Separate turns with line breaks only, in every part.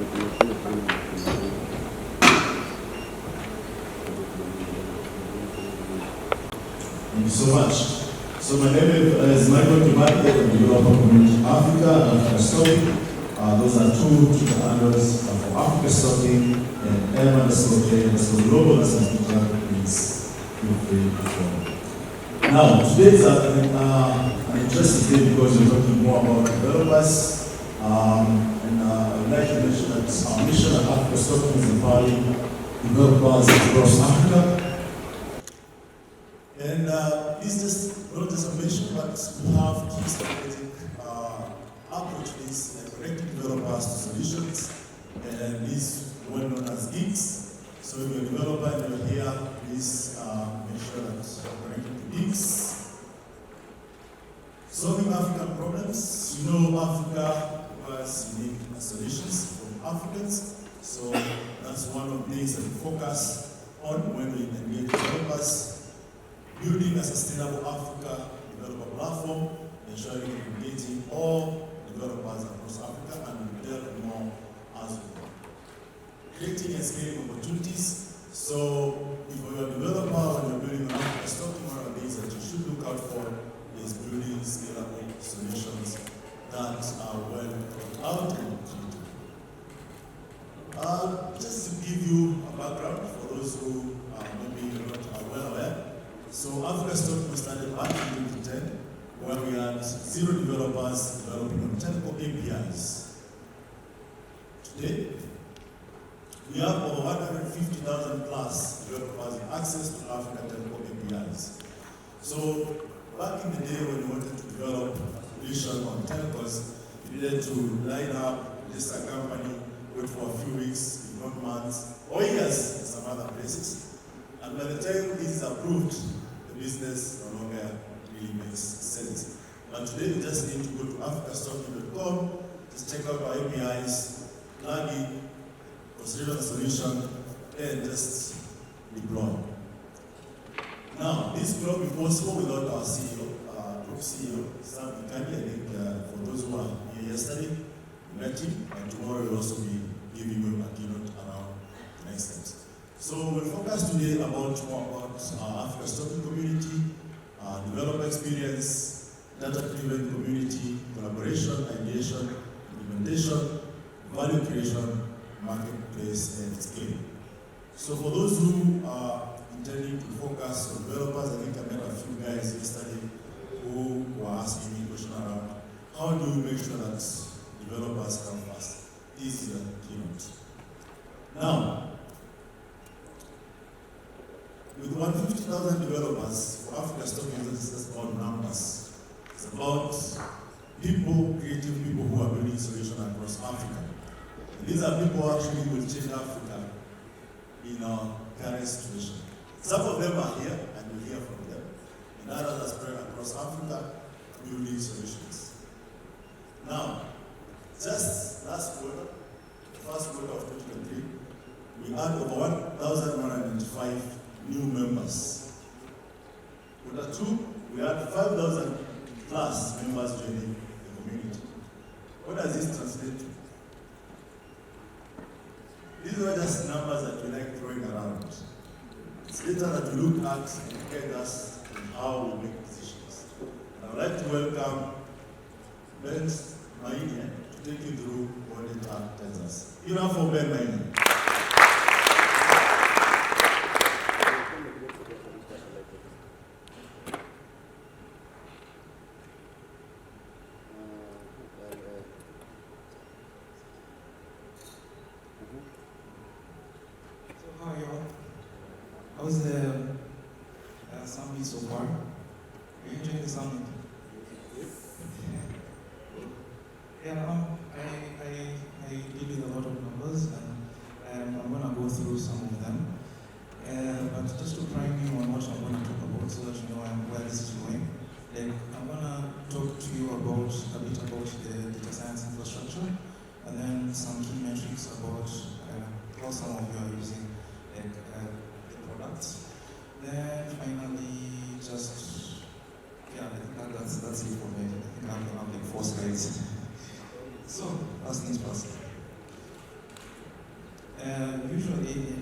Thank you so much. So my name is Michael Kimati, I'm the developer community Africa and Africa Stocking. Those are two Twitter handles for Africa Stocking and M_K_Global as please feel free to follow. Now, today is an interesting day because we're talking more about developers. And I would like to mention that our mission at Africa Stocking is empowering developers across Africa. And this is not just a mission, but we have key strategic approach to this, like connecting developers to solutions, and this well known as gigs. So if you're a developer and you're here, please make sure that you're connected to gigs. Solving African problems. You know, Africa requires unique solutions from Africans. So that's one of the things that we focus on when we engage developers. Building a sustainable Africa developer platform, ensuring engaging all developers across Africa and we develop more as well. Creating and scaling opportunities. So if you're a developer when you're building an Africa Stocking, one of the things that you should look out for is building scalable solutions that are well thought out and treated. Just to give you a background for those who maybe not are well aware. So Africa Stocking was started back in 2010, where we had 0 developers developing on technical APIs. Today, we have over 150,000 plus developers with access to African technical APIs. So back in the day when you wanted to develop a solution on telcos, you needed to line up, register a company, wait for a few weeks, if not months, or years in some other places. And by the time this is approved, the business no longer really makes sense. But today we just need to go to africastocking.com, just check out our APIs, plug in, consider the solution, and just deploy. Now, this will not be possible without our CEO, Group CEO, Sam Ikandi. I think for those who were here yesterday, we met him, and tomorrow we'll also be giving you a keynote around the next steps. So we'll focus today more about our Africa Stocking community, developer experience, data-driven community, collaboration, ideation, implementation, value creation, marketplace, and scale. So for those who are intending to focus on developers, I think I met a few guys yesterday who were asking me a question around how do we make sure that developers come fast? This is a keynote. Now, with 150,000 developers, for Africa Stocking is just about numbers. It's about people, creative people who are building solutions across Africa. And these are people who actually will change Africa in our current situation. Some of them are here, and we'll hear from them. And others are spread across Africa, building solutions. Now, just last quarter, the first quarter of 2023, we had over 1,195 new members. Quarter 2, we had 5,000 plus members joining the community. What does this translate to? These are just numbers that we like throwing around. It's data that we look at and guide us in how we make decisions. And I would like to welcome Ben Maine to take you through what data tells us. Give it up for Ben Maine.
How's the summit so far? Are you enjoying the summit? Yeah, I deal with a lot of numbers and I'm going to go through some of them. But just to prime you on what I'm going to talk about so that you know where this is going. Like, I'm going to talk to you about a bit about the data science infrastructure and then some key metrics about how some of you are using like, products. Then finally, just I think that's it for me. I think I have like 4 slides. So, first things first. Usually,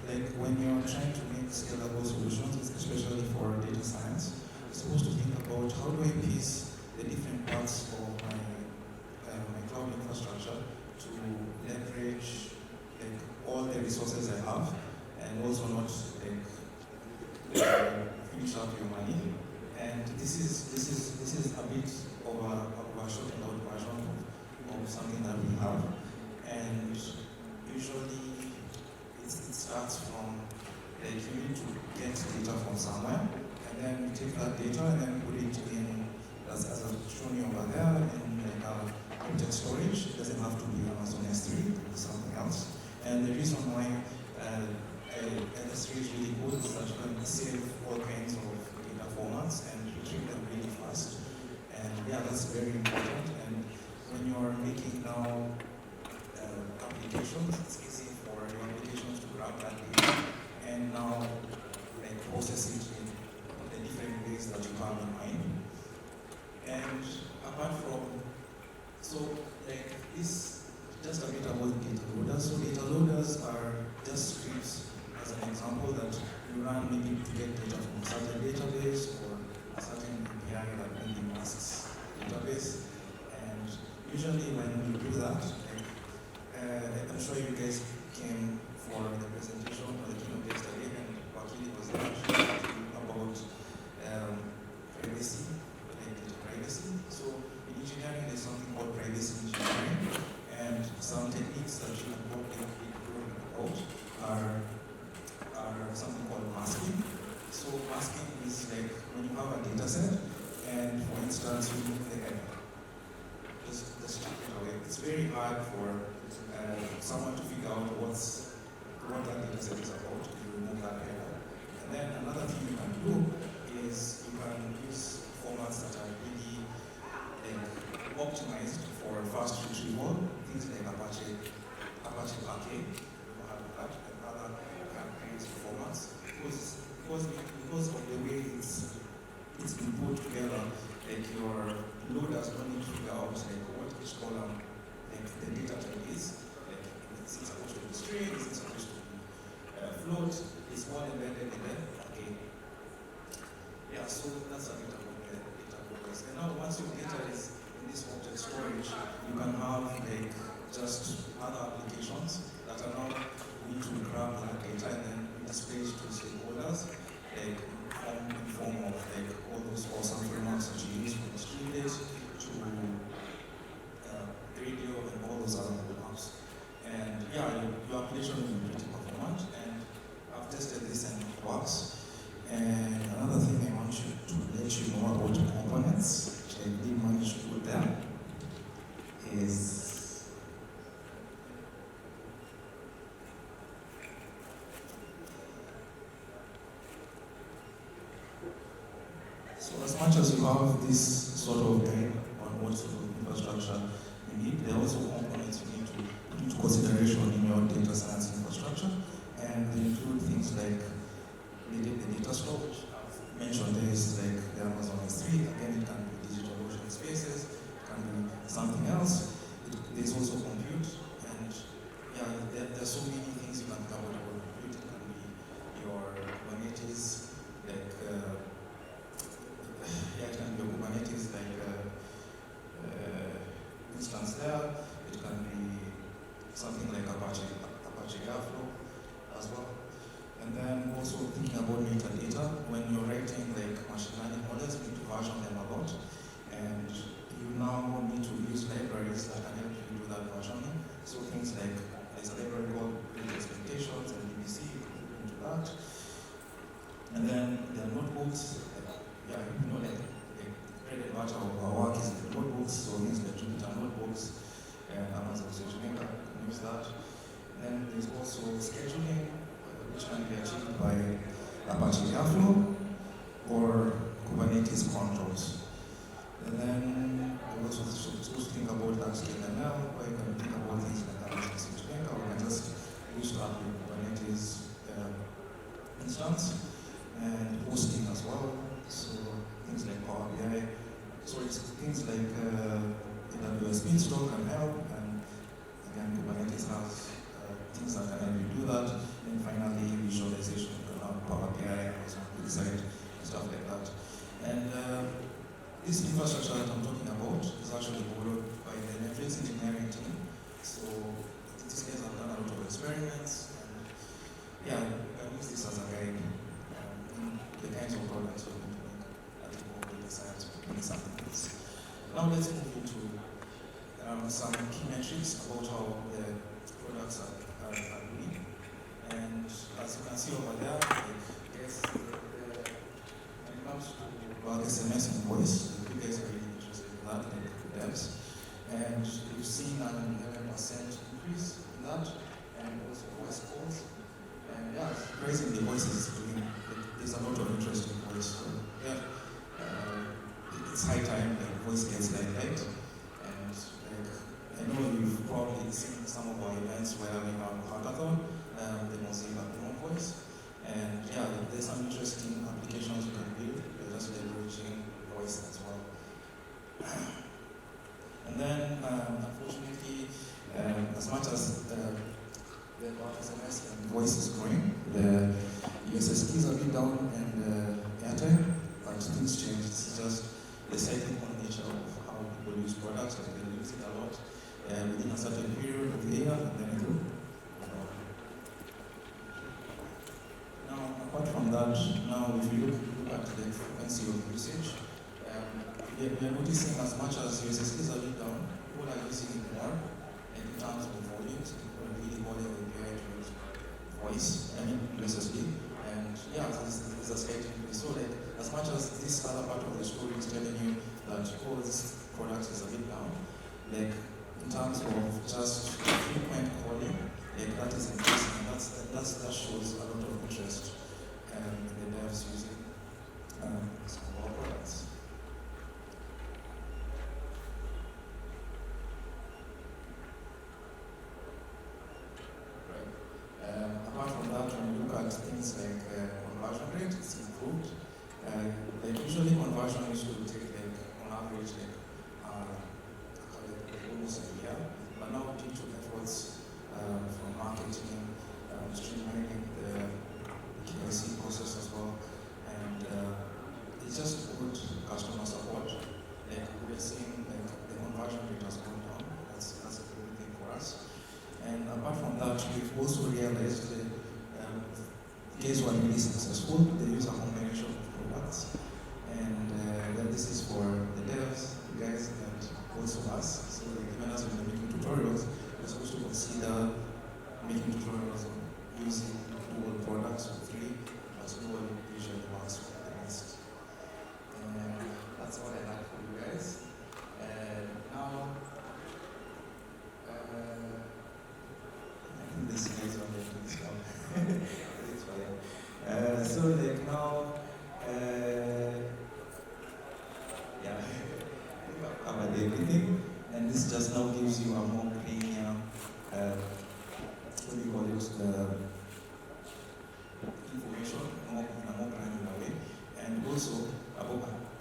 like when you're trying to make scalable solutions, especially for data science, you're supposed to think about how do I piece the different parts of my cloud infrastructure to leverage like all the resources I have, and also not finish up your money. And this is a bit of a shortened out version of something that we have. And usually it starts from like you need to get data from somewhere, and then you take that data and then put it in as I've shown you over there in like object storage. It doesn't have to be Amazon S3, it can be something else. And the reason why S3 is really good is that you can save all kinds of data formats and retrieve them really fast. And yeah, that's very important. And when you're making now applications, it's easy for your applications to grab that data and now like process it in the different ways that you have in mind. And apart from, so like this, just a bit about data loaders. So data loaders are just scripts, as an example, that you run maybe to get data from a certain database or a certain API that maybe masks database. And usually when you do that, like, I'm sure you guys came for the presentation or the keynote yesterday, and Wakili was there talking about privacy, like data privacy. So in engineering, there's something called privacy engineering, and some techniques that you can work about are something called masking. So masking is like when you have a data set, and for instance, you move the head. Just strip it away. It's very hard for someone to figure out what that data set is about. You remove that header. And then another thing you can do is you can use formats that are really optimized for fast retrieval. Things like Apache Parquet, you have that, and other kinds of formats. Because of the way it's been put together, like your loaders don't need to figure out like what each column, like the data type is. Like is it supposed to be string, is it supposed to be float, it's all embedded in there. Okay. Yeah, so that's a bit about the data loaders. And now once your data is in this object storage, you can have like just other applications that are now going to grab that data and then display it to stakeholders, like in form of like all those awesome frameworks that you use from the Streamlit to radio and all those other apps. And yeah, your application will be pretty performant, and I've tested this and it works. And another thing I want you to let you know about components, which I did manage to put there, is so as much as you have this sort of guide on what sort of infrastructure you need, there are also components you need to put into consideration in your data science infrastructure, and they include things like the data storage. I've mentioned this, like the Amazon S3. Again, it can be DigitalOcean spaces, it can be something else. There's also compute, and yeah, there's so many things you can think about compute. It can be your Kubernetes, like it can be your Kubernetes instance there. It can be something like Apache Airflow as well. And then also thinking about metadata, when you're writing like machine learning models, you need to version them a lot. And you now need to use libraries that can help you do that versioning. So things like there's a library called Great Expectations and BBC, you can look into that. And then there are notebooks, like bread and butter of our work is the notebooks, so things like Jupyter notebooks and Amazon SageMaker, you can use that. Then there's also scheduling, which can be achieved by Apache Airflow or Kubernetes controls. And then we're also supposed to think about HTML, where you can think about things like Amazon SageMaker, or you can just use that with Kubernetes instance, and hosting as well. So things like Power BI, so it's things like AWS Beanstalk can help, and again Kubernetes has things that can help reverse engineering team. So these guys have done a lot of experiments, and yeah, you can use this as a guide in the kinds of products we're going to make at the moment we decide to make something else. Now let's move into some key metrics about how the products are doing. And as you can see over there, when it comes to SMS and voice, you guys are really interested in that, like devs. And you've seen an 11% increase in that, and also voice calls. And yeah, surprisingly, voice is doing, there's a lot of interest in voice. So yeah, it's high time that voice gets light. And I know you've probably seen some of our events where we have Hackathon, the Mozilla voice. And yeah, there's some interesting applications you can build. You're just leveraging voice as well. And then, unfortunately, as much as the SMS and voice is growing, the USSD is a bit down and airtime, but things change. It's just the cyclical nature of how people use products, and they use it a lot within a certain period of the year, and then it will. Now, apart from that, now if you look at the frequency of usage, we are noticing as much as USSDs are bit down, people are using it more in terms of volumes. People are really calling API to use voice, USSD. And yeah, there's a slight increase. So like, as much as this other part of the story is telling you that all this product is a bit down, like in terms of just frequent calling, like that is increasing. That shows a lot of interest in the devs using some of our products. Apart from that, when you look at things like conversion rate, it's improved. Like usually conversion used to take like on average almost a year, but now due to efforts from marketing, streamlining the KYC process as well, and it's just good customer support. Like we're seeing like the conversion rate has gone down. That's a good thing for us. And apart from that, we've also realized that case were really successful. They use a combination of products, and that this is for the devs, the guys, and also us. So even as we're making tutorials, we're supposed to consider making tutorials on using dual products or three, but dual usually works for the rest. And that's all I have for you guys. And now, I think this is what I'm doing stuff. So like now, yeah, I've covered everything, and this just now gives you a more linear, what do you call it, information in a more granular way. And also,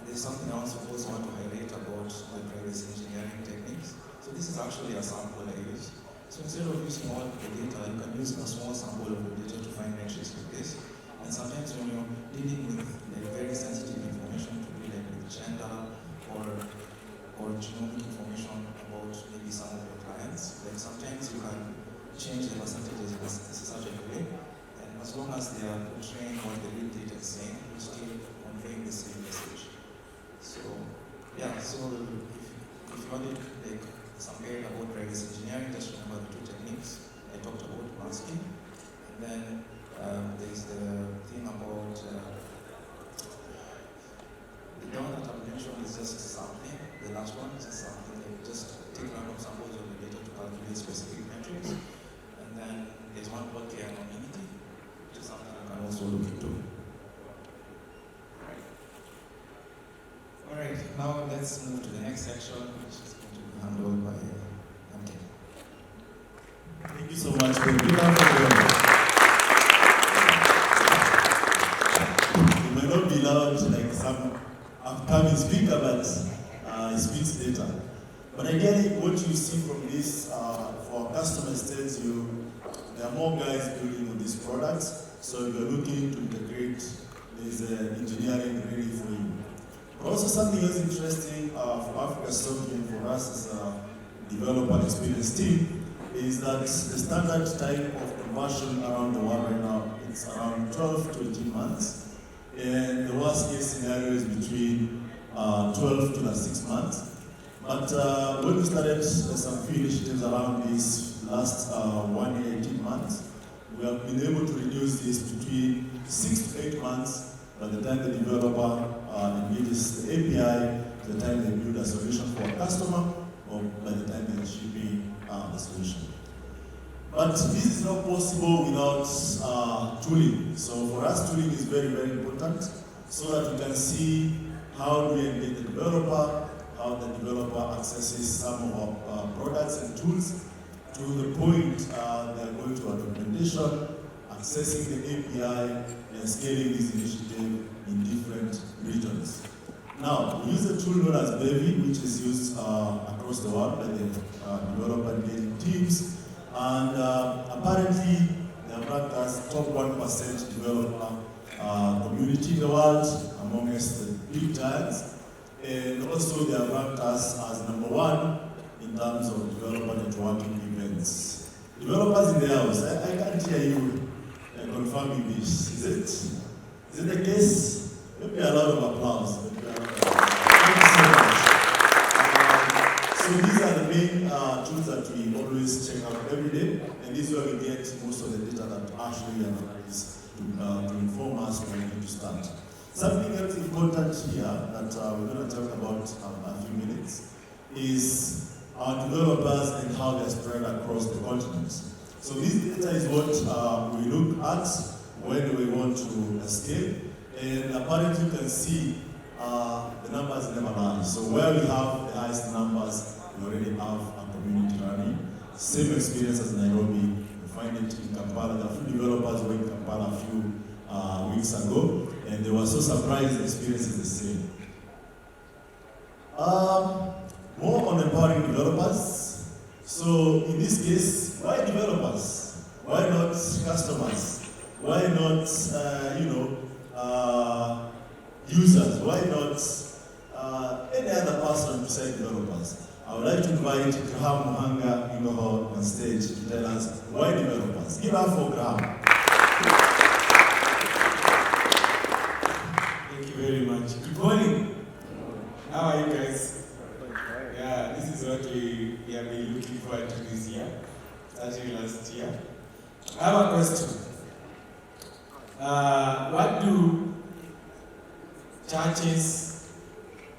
there's something I also want to highlight about the privacy engineering techniques. So this is actually a sample I use. So instead of using all the data, you can use a small sample of the data to find metrics like this. And sometimes when you're dealing with like very sensitive information, to be like with gender or genomic information about maybe some of your clients, like sometimes you can change the percentages in such a way, and as long as they are portraying what the real data is saying, you still conveying the same message. So yeah, so if you wanted like some guide about privacy engineering, just remember the two techniques I talked about, masking, and then there's the thing about the one that I've mentioned is just something. The last one is just something. Like just take random samples of the data to calculate specific metrics, and then there's one called anonymity, which is something I can also look into. All right. Now let's move to the next section, which is going to be handled by MK.
Thank you so much. You may not be loud like some upcoming speaker, but he speaks data. But ideally, what you see from this for our customers tells you there are more guys building on these products. So if you're looking to integrate, there's engineering ready for you. But also something else interesting for Africa Software for us is developer experience team is that the standard time of conversion around the world right now is around 12 to 18 months, and the worst case scenario is between 12 to 6 months. But when we started some few initiatives around this last 1 year, 18 months, we have been able to reduce this between 6 to 8 months by the time the developer engages the API, to the time they build a solution for a customer, or by the time they're shipping the solution. But this is not possible without tooling. So for us, tooling is very, very important so that we can see how do we engage the developer, how the developer accesses some of our products and tools to the point they're going to our documentation, accessing the API, and scaling this initiative in different regions. Now, we use a tool known as Bevy, which is used across the world by the developer engaging teams. And apparently, they have ranked as top 1% developer community in the world amongst the big giants. And also, they have ranked us as #1 in terms of developer networking events. Developers in the house, I can't hear you confirming this. Is it the case? Maybe a lot of applause. Thank you so much. So these are the main tools that we always check out every day, and this is where we get most of the data that actually analyze to inform us when we need to start. Something else important here that we're going to talk about a few minutes is our developers and how they're spread across the continents. So this data is what we look at when we want to scale, and apparently you can see the numbers never lie. So where we have the highest numbers, we already have a community running. Same experience as Nairobi. You find it in Kampala. There are a few developers who were in Kampala a few weeks ago, and they were so surprised the experience is the same. More on empowering developers. So in this case, why developers? Why not customers? Why not, users? Why not any other person besides developers? I would like to invite Graham Muhanga on stage to tell us why developers. Give up for Graham.
Thank you very much. Good morning. How are you guys? Yeah, this is what we have been looking forward to this year, starting last year. I have a question. What do churches,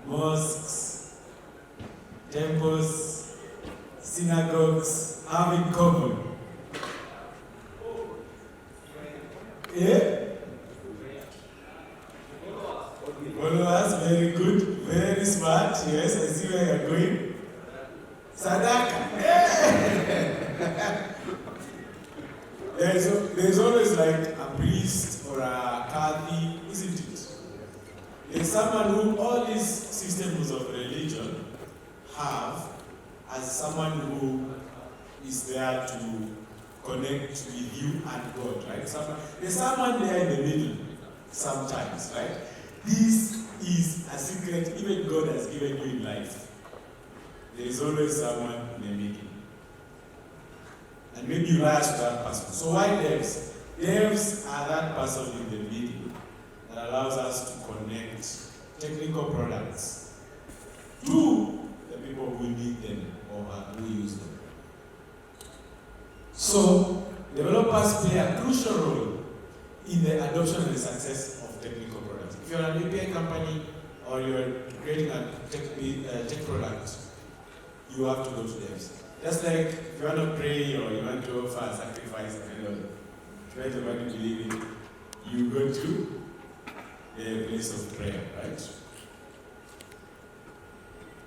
mosques, temples, synagogues have in common? Yeah? Followers, very good, very smart. Yes, I see where you're going. Sadaka. Yeah. There's always like a priest or a Kathy, isn't it? There's someone who all these systems of religion have as someone who is there to connect with you and God, right? There's someone there in the middle sometimes, right? This is a secret even God has given you in life. There is always someone in the middle. And maybe you rise to that person. So why devs? Devs are that person in the middle that allows us to connect technical products to the people who need them or who use them. So developers play a crucial role in the adoption and the success of technical products. If you're an API company or you're creating a tech product, you have to go to devs. Just like if you want to pray or you want to offer a sacrifice, try to believe it, you go to the place of prayer, right?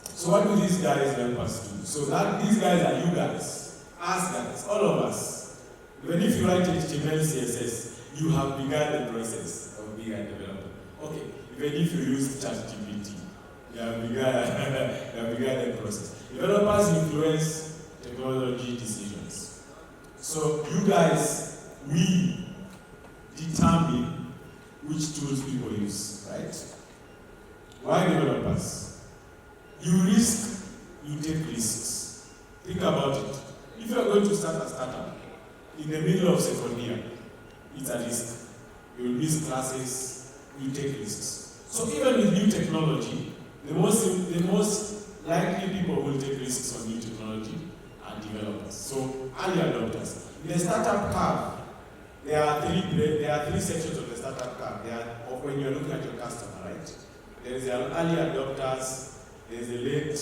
So what do these guys help us do? So these guys are you guys, us guys, all of us. Even if you write HTML, CSS, you have begun the process of being a developer. Okay, even if you use ChatGPT, you have begun the process. Developers influence technology decisions. So you guys, we determine which tools people use, right? Why developers? You take risks.
Think about it. If you are going to start a startup in the middle of second year, it's a risk. You will miss classes, you take risks. So even with new technology, the most likely people who will take risks on new technology are developers. So early adopters. In the startup curve, there are three sections of the startup curve. Of when you're looking at your customer, right? There is the early adopters, there is the late,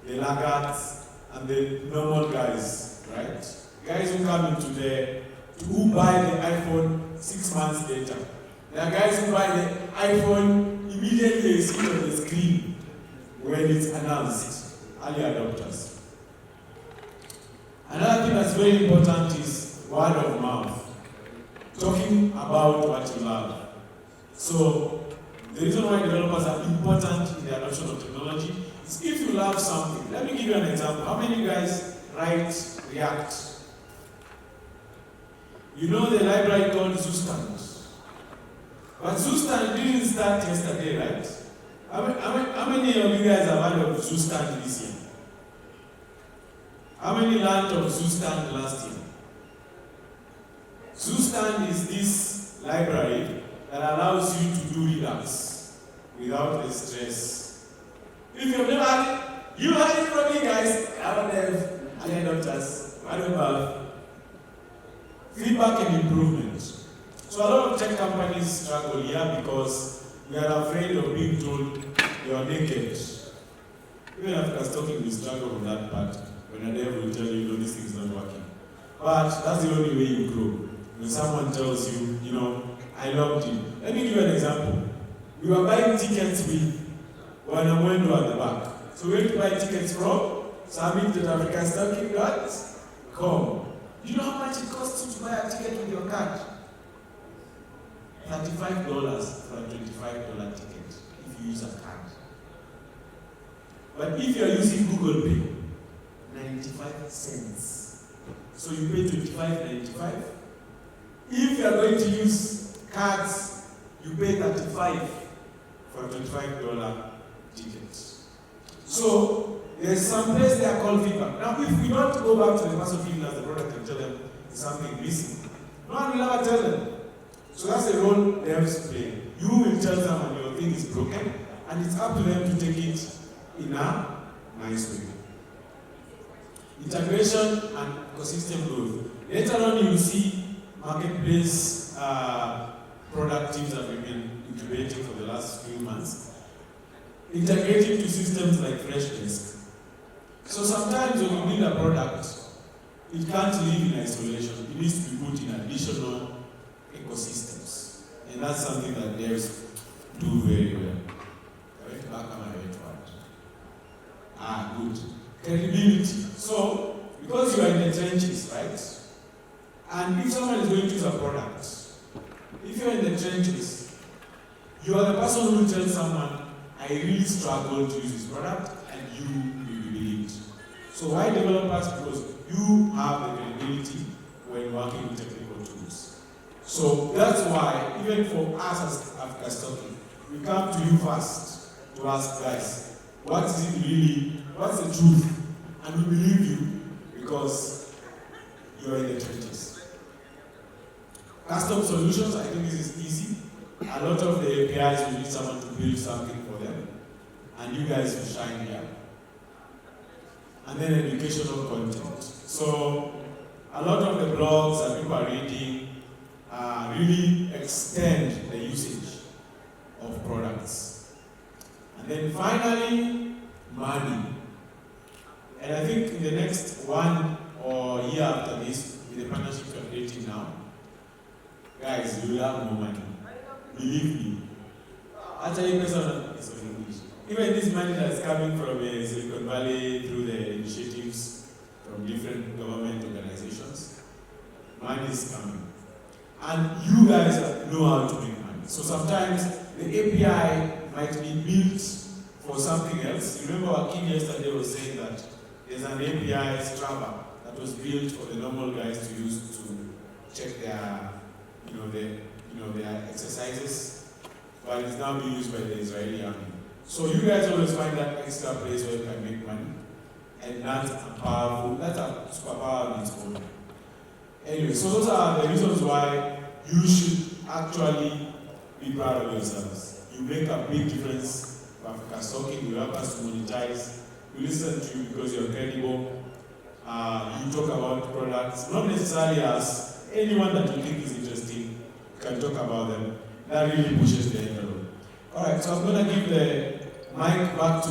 the laggards, and the normal guys, right? Guys who come into who buy the iPhone 6 months later. There are guys who buy the iPhone immediately they see it on the screen when it's announced. Early adopters. Another thing that's very important is word of mouth. Talking about what you love. So, the reason why developers are important in the adoption of technology is if you love something. Let me give you an example. How many guys write React? You know the library called Zustand. But Zustand didn't start yesterday, right? How many of you guys have heard of Zustand this year? How many learned of Zustand last year? Zustand is this library that allows you to do Redux without the stress. If you've never had it, you heard it from me, guys. I don't have early adopters. I don't have feedback and improvement. So a lot of tech companies struggle here because we are afraid of being told you are naked. Even after talking, we struggle with that part. When a dev will tell you, no, this thing is not working. But that's the only way you grow. When someone tells you, I loved you. Let me give you an example. We were buying tickets with Wanamwendo at the back. So we went to buy tickets from summit.africastocking.com. Do you know how much it costs you to buy a ticket with your card? $35 for a $25 ticket if you use a card. But if you are using Google Pay, 95 cents. So you pay $25.95. If you are going to use cards, you pay $35 for a $25 ticket. So there's some place they are called feedback. Now, if we don't go back to the person feeding us the product and tell them there's something missing, no one will ever tell them. So that's the role devs play. You will tell someone your thing is broken, and it's up to them to take it in a nice way. Integration and ecosystem growth. Later on, you will see marketplace product teams that we've been incubating for the last few months, integrating to systems like Freshdesk. So sometimes when you build a product, it can't live in isolation. It needs to be put in additional ecosystems. And that's something that devs do very well. Right? Back on my right word. Good. Credibility. So, because you are in the trenches, right? And if someone is going to use a product, if you're in the trenches, you are the person who will tell someone, I really struggle to use this product, and you will believe it. So why developers? Because you have the credibility when working with technical tools. So that's why, even for us as talking, we come to you first to ask guys, what is it really, what's the truth? And we believe you because you are in the trenches. Custom solutions, I think this is easy. A lot of the APIs will need someone to build something for them, and you guys will shine here. And then educational content. So a lot of the blogs that people are reading really extend the usage of products. And then finally, money. And I think in the next 1 or year after this, with the partnerships we are creating now, guys, you will have more money. Believe me. Actually, even this money that's coming from Silicon Valley through the initiatives from different government organizations, money is coming. And you guys know how to make money. So sometimes the API might be built for something else. You remember our kid yesterday was saying that there's an API, Strava, that was built for the normal guys to use to check their, their exercises, but it's now being used by the Israeli army. So you guys always find that extra place where you can make money, and that's a superpower in its own. Anyway, so those are the reasons why you should actually be proud of yourselves. You make a big difference for Africa's talking, you help us to monetize, we listen to you because you're credible, you talk about products, not necessarily as anyone that you think is interesting, you can talk about them. That really pushes the envelope. Alright, so I'm going to give the mic back to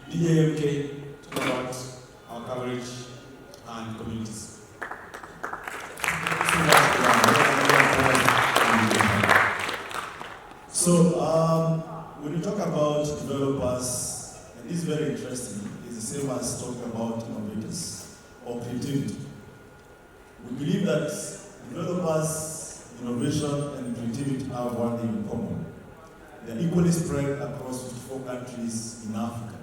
DAMK to talk about our coverage and communities.
So, when you talk about developers, and this is very interesting, it's the same as talking about innovators or creativity. We believe that developers, innovation, and creativity have one thing in common. They are equally spread across 54 countries in Africa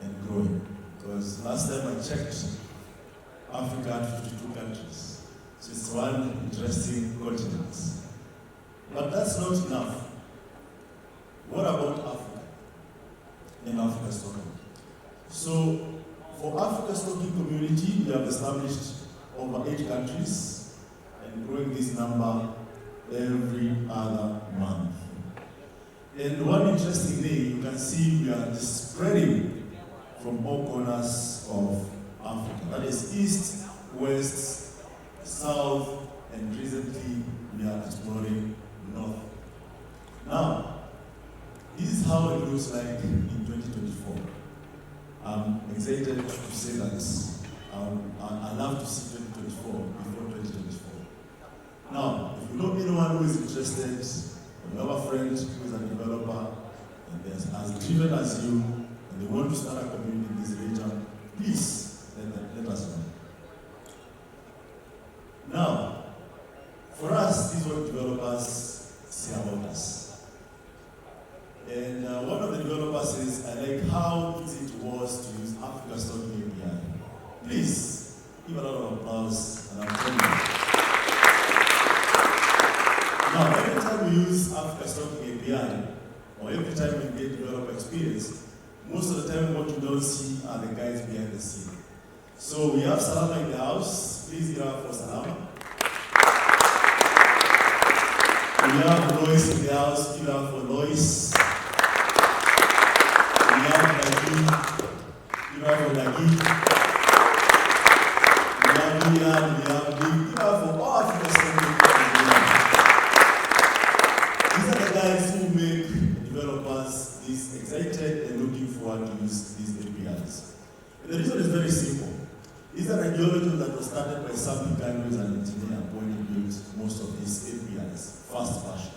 and growing. Because last time I checked, Africa had 52 countries. So it's one interesting continent. But that's not enough. What about Africa and Africa's talking? So, for Africa's talking community, we have established over 8 countries and growing this number every other month. And one interesting thing, you can see we are just spreading from all corners of Africa. That is east, west, south, and recently we are exploring north. Now, this is how it looks like in 2024. I'm excited to say that I love to see 2024 before 2024. Now, if you know anyone who is interested, or you have a friend who is a developer and is as driven as you, and they want to start a community in this region, please let us know. Now, for us, this is what developers say about us. And one of the developers says, I like how easy it was to use Africa's Talking API. Please, give a lot of applause, and I'm telling you. Now, every time we use Africa's Talking API, or every time we get developer experience, most of the time what you don't see are the guys behind the scene. So we have Salama in the house. Please give up for Salama. We have Lois in the house. Give up for Lois. We have Nagi. Give up for Nagi. We have William. We have Big. Give up for all Africa's Talking API. These are the guys who make developers this excited and looking forward to use these APIs. And the reason is very simple. These are ideologies that were started by Sam Pikano, who is an engineer, when he built most of these APIs, fast fashion.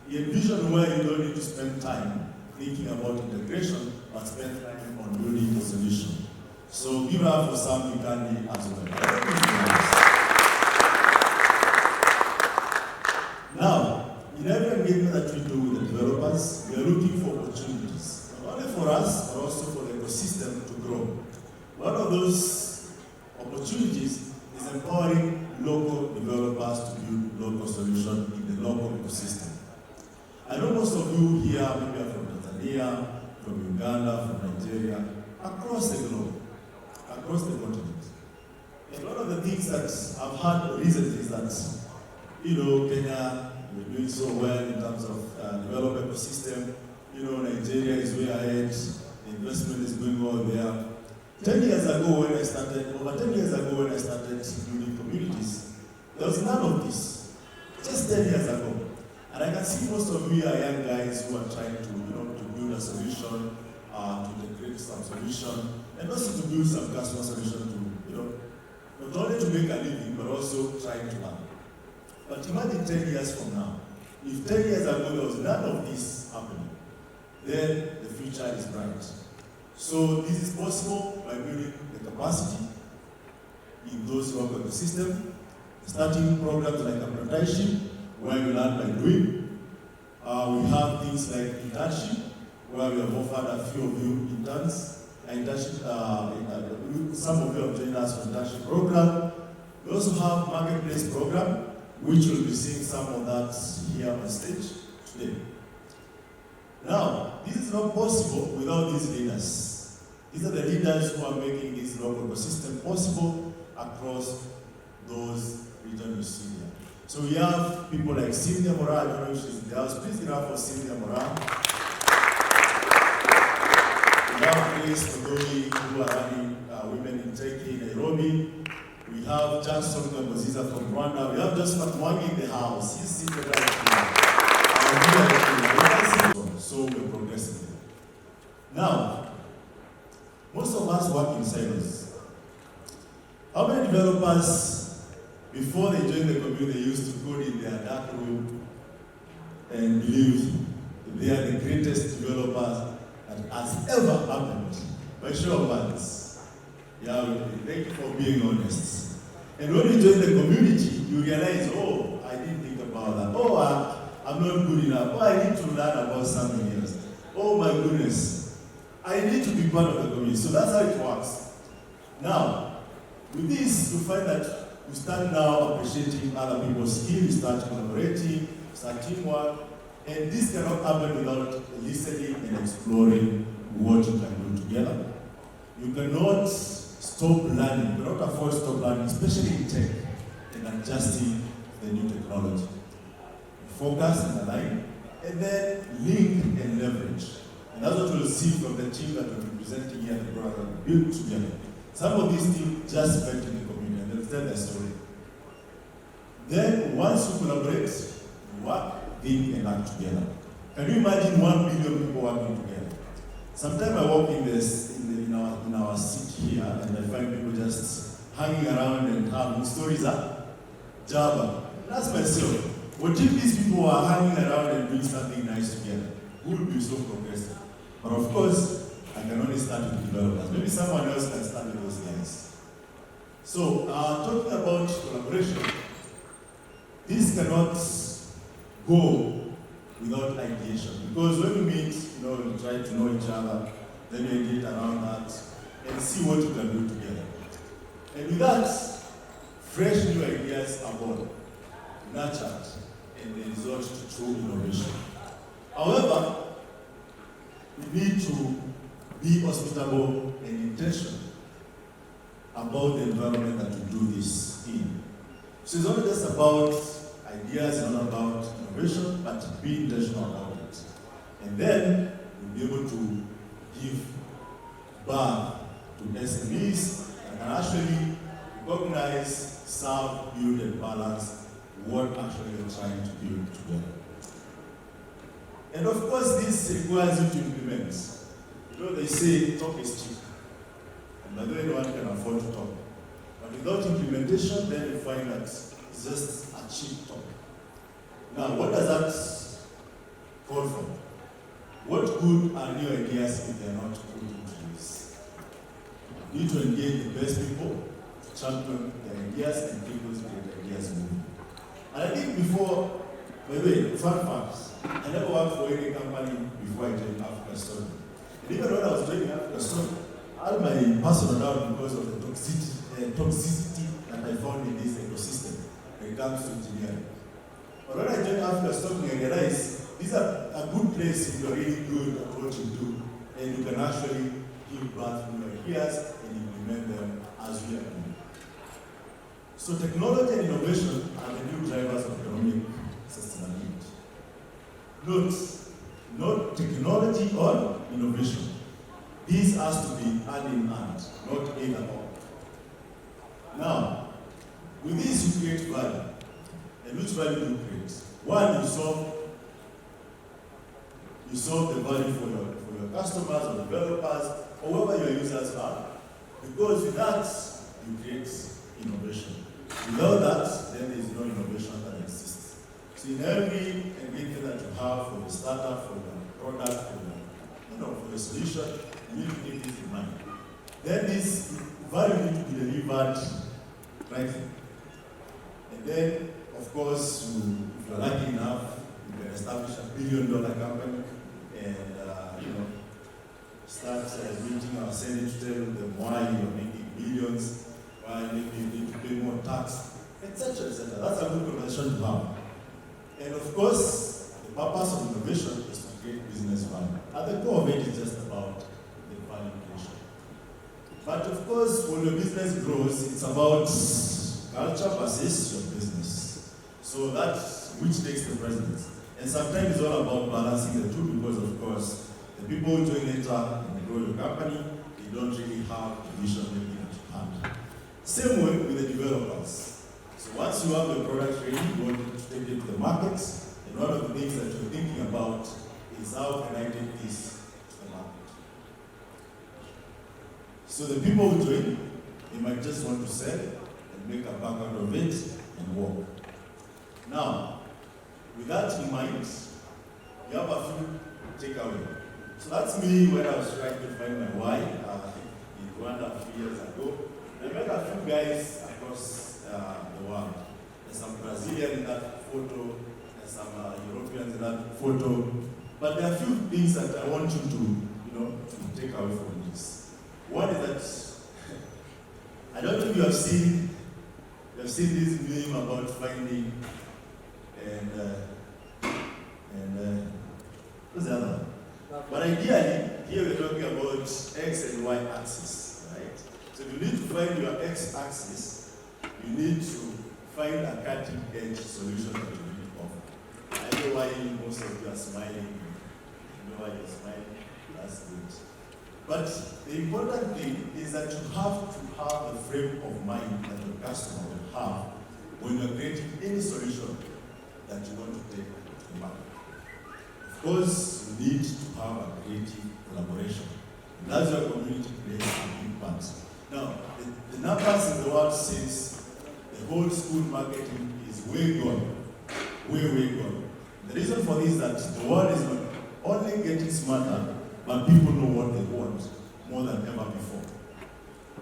He envisioned where you don't need to spend time thinking about integration, but spend time on building the solution. So give it up for Sam Pikano as well. Now, in every engagement that we do with the developers, we are looking for opportunities, not only for us, but also for the ecosystem to grow. One of those opportunities is empowering local developers to build local solutions in the local ecosystem. I know most of you here maybe are from Tanzania, from Uganda, from Nigeria, across the globe, across the continent. And one of the things that I've heard recently is that, Kenya, we're doing so well in terms of development ecosystem. Nigeria is way ahead, the investment is going well there. 10 years ago when I started, over 10 years ago when I started building communities, there was none of this. Just 10 years ago. And I can see most of you are young guys who are trying to, to build a solution, to integrate some solution, and also to build some customer solution to, not only to make a living, but also trying to learn. But imagine 10 years from now. If 10 years ago there was none of this happening, then the future is bright. So this is possible by building the capacity in those local ecosystems, starting programs like apprenticeship, where you learn by doing. We have things like internship, where we have offered a few of you interns. Some of you have joined us for internship program. We also have marketplace program, which will be seeing some of that here on stage today. Now, this is not possible without these leaders. These are the leaders who are making this local ecosystem possible across those regions you see there. So we have people like Cynthia Mora, I don't know if she's in the house. Please give it up for Cynthia Mora. We have Grace Odoi, who are running Women in Tech in Nairobi. We have Jackson Gamboziza from Rwanda. We have Josephat Mwangi in the house. He's seated right here. So we're progressing there. Now, most of us work in silos. How many developers, before they joined the community, they used to code in their dark room and believe they are the greatest developers that has ever happened? By show of hands. Yeah, thank you for being honest. And when you join the community, you realize, oh, I didn't think about that. Oh, I'm not good enough. Oh, I need to learn about something else. Oh my goodness, I need to be part of the community. So that's how it works. Now, with this, you find that you start now appreciating other people's skills, you start collaborating, start teamwork, and this cannot happen without listening and exploring what you can do together. You cannot stop learning, you cannot afford to stop learning, especially in tech, and adjusting the new technology. Focus and align, and then link and leverage. And that's what we'll see from the team that we're presenting here at the program, build together. Some of these teams just went to the community and they'll tell their story. Then once you collaborate, you work, think, and act together. Can you imagine 1 billion people working together? Sometimes I walk in our city here and I find people just hanging around and having stories at Java. That's myself. What if these people are hanging around and doing something nice together? Who would be so progressive? But of course, I can only start with developers. Maybe someone else can start with those guys. So, talking about collaboration, this cannot go without ideation. Because when you meet, you try to know each other, then you engage around that and see what you can do together. And with that, fresh new ideas are born, nurtured, and they result to true innovation. However, we need to be hospitable and intentional about the environment that we do this in. So it's not just about ideas, it's not about innovation, but be intentional about it. And then we'll be able to give back to SMEs and can actually recognize, serve, build, and balance what actually you're trying to build together. And of course, this requires you to implement. They say talk is cheap. And by the way, no one can afford to talk. But without implementation, then you find that it's just a cheap talk. Now, what does that call for? What good are new ideas if they're not put into use? You need to engage the best people to champion their ideas and keep those great ideas moving. And I think before, by the way, fun facts, I never worked for any company before I joined Africa Story. And even when I was joining Africa Story, I had my personal doubt because of the toxicity that I found in this ecosystem when it comes to engineering. But when I joined Africa Story, I realized these are a good place if you're really good at what you do, and you can actually give birth to new ideas and implement them as we are doing. So technology and innovation are the new drivers of economic sustainability. Not technology or innovation. This has to be hand in hand, not either or. Now, with this you create value. And which value do you create? One, you solve the value for your customers or developers, or whoever your users are. Because with that, you create innovation. Without that, then there is no innovation that exists. So in every engagement that you have for the startup, for the product, for the solution, you need to keep this in mind. Then this value needs to be delivered rightly. And then, of course, if you're lucky enough, you can establish $1 billion company and start meeting our Senate to tell them why you're making billions, why maybe you need to pay more tax, etc., etc. That's a good conversation to have. And of course, the purpose of innovation is to create business value. At the core of it is just about the value creation. But of course, when your business grows, it's about culture versus your business. So that's which takes the precedence. And sometimes it's all about balancing the two because, of course, the people who join later and grow your company, they don't really have the vision maybe at hand. Same way with the developers. So once you have the product ready, you want to take it to the market, and one of the things that you're thinking about is how can I take this to the market? So the people who join, they might just want to sell and make a buck out of it and walk. Now, with that in mind, you have a few takeaways. So that's me when I was trying to find my why in Rwanda a few years ago. I met a few guys across the world. There's some Brazilians in that photo, there's some Europeans in that photo. But there are a few things that I want you to take away from this. One is that I don't think you have seen this meme about finding and what's the other one? But ideally, here we're talking about X and Y axis, right? So if you need to find your X axis, you need to find a cutting edge solution that you need to offer. I know why most of you are smiling. You know why you're smiling? That's good. But the important thing is that you have to have the frame of mind that your customer will have when you're creating any solution that you want to take to the market. Of course, you need to have a creative collaboration. And that's where community plays a big part. Now, the numbers in the world says the whole school marketing is way gone. Way gone. The reason for this is that the world is not only getting smarter, but people know what they want more than ever before.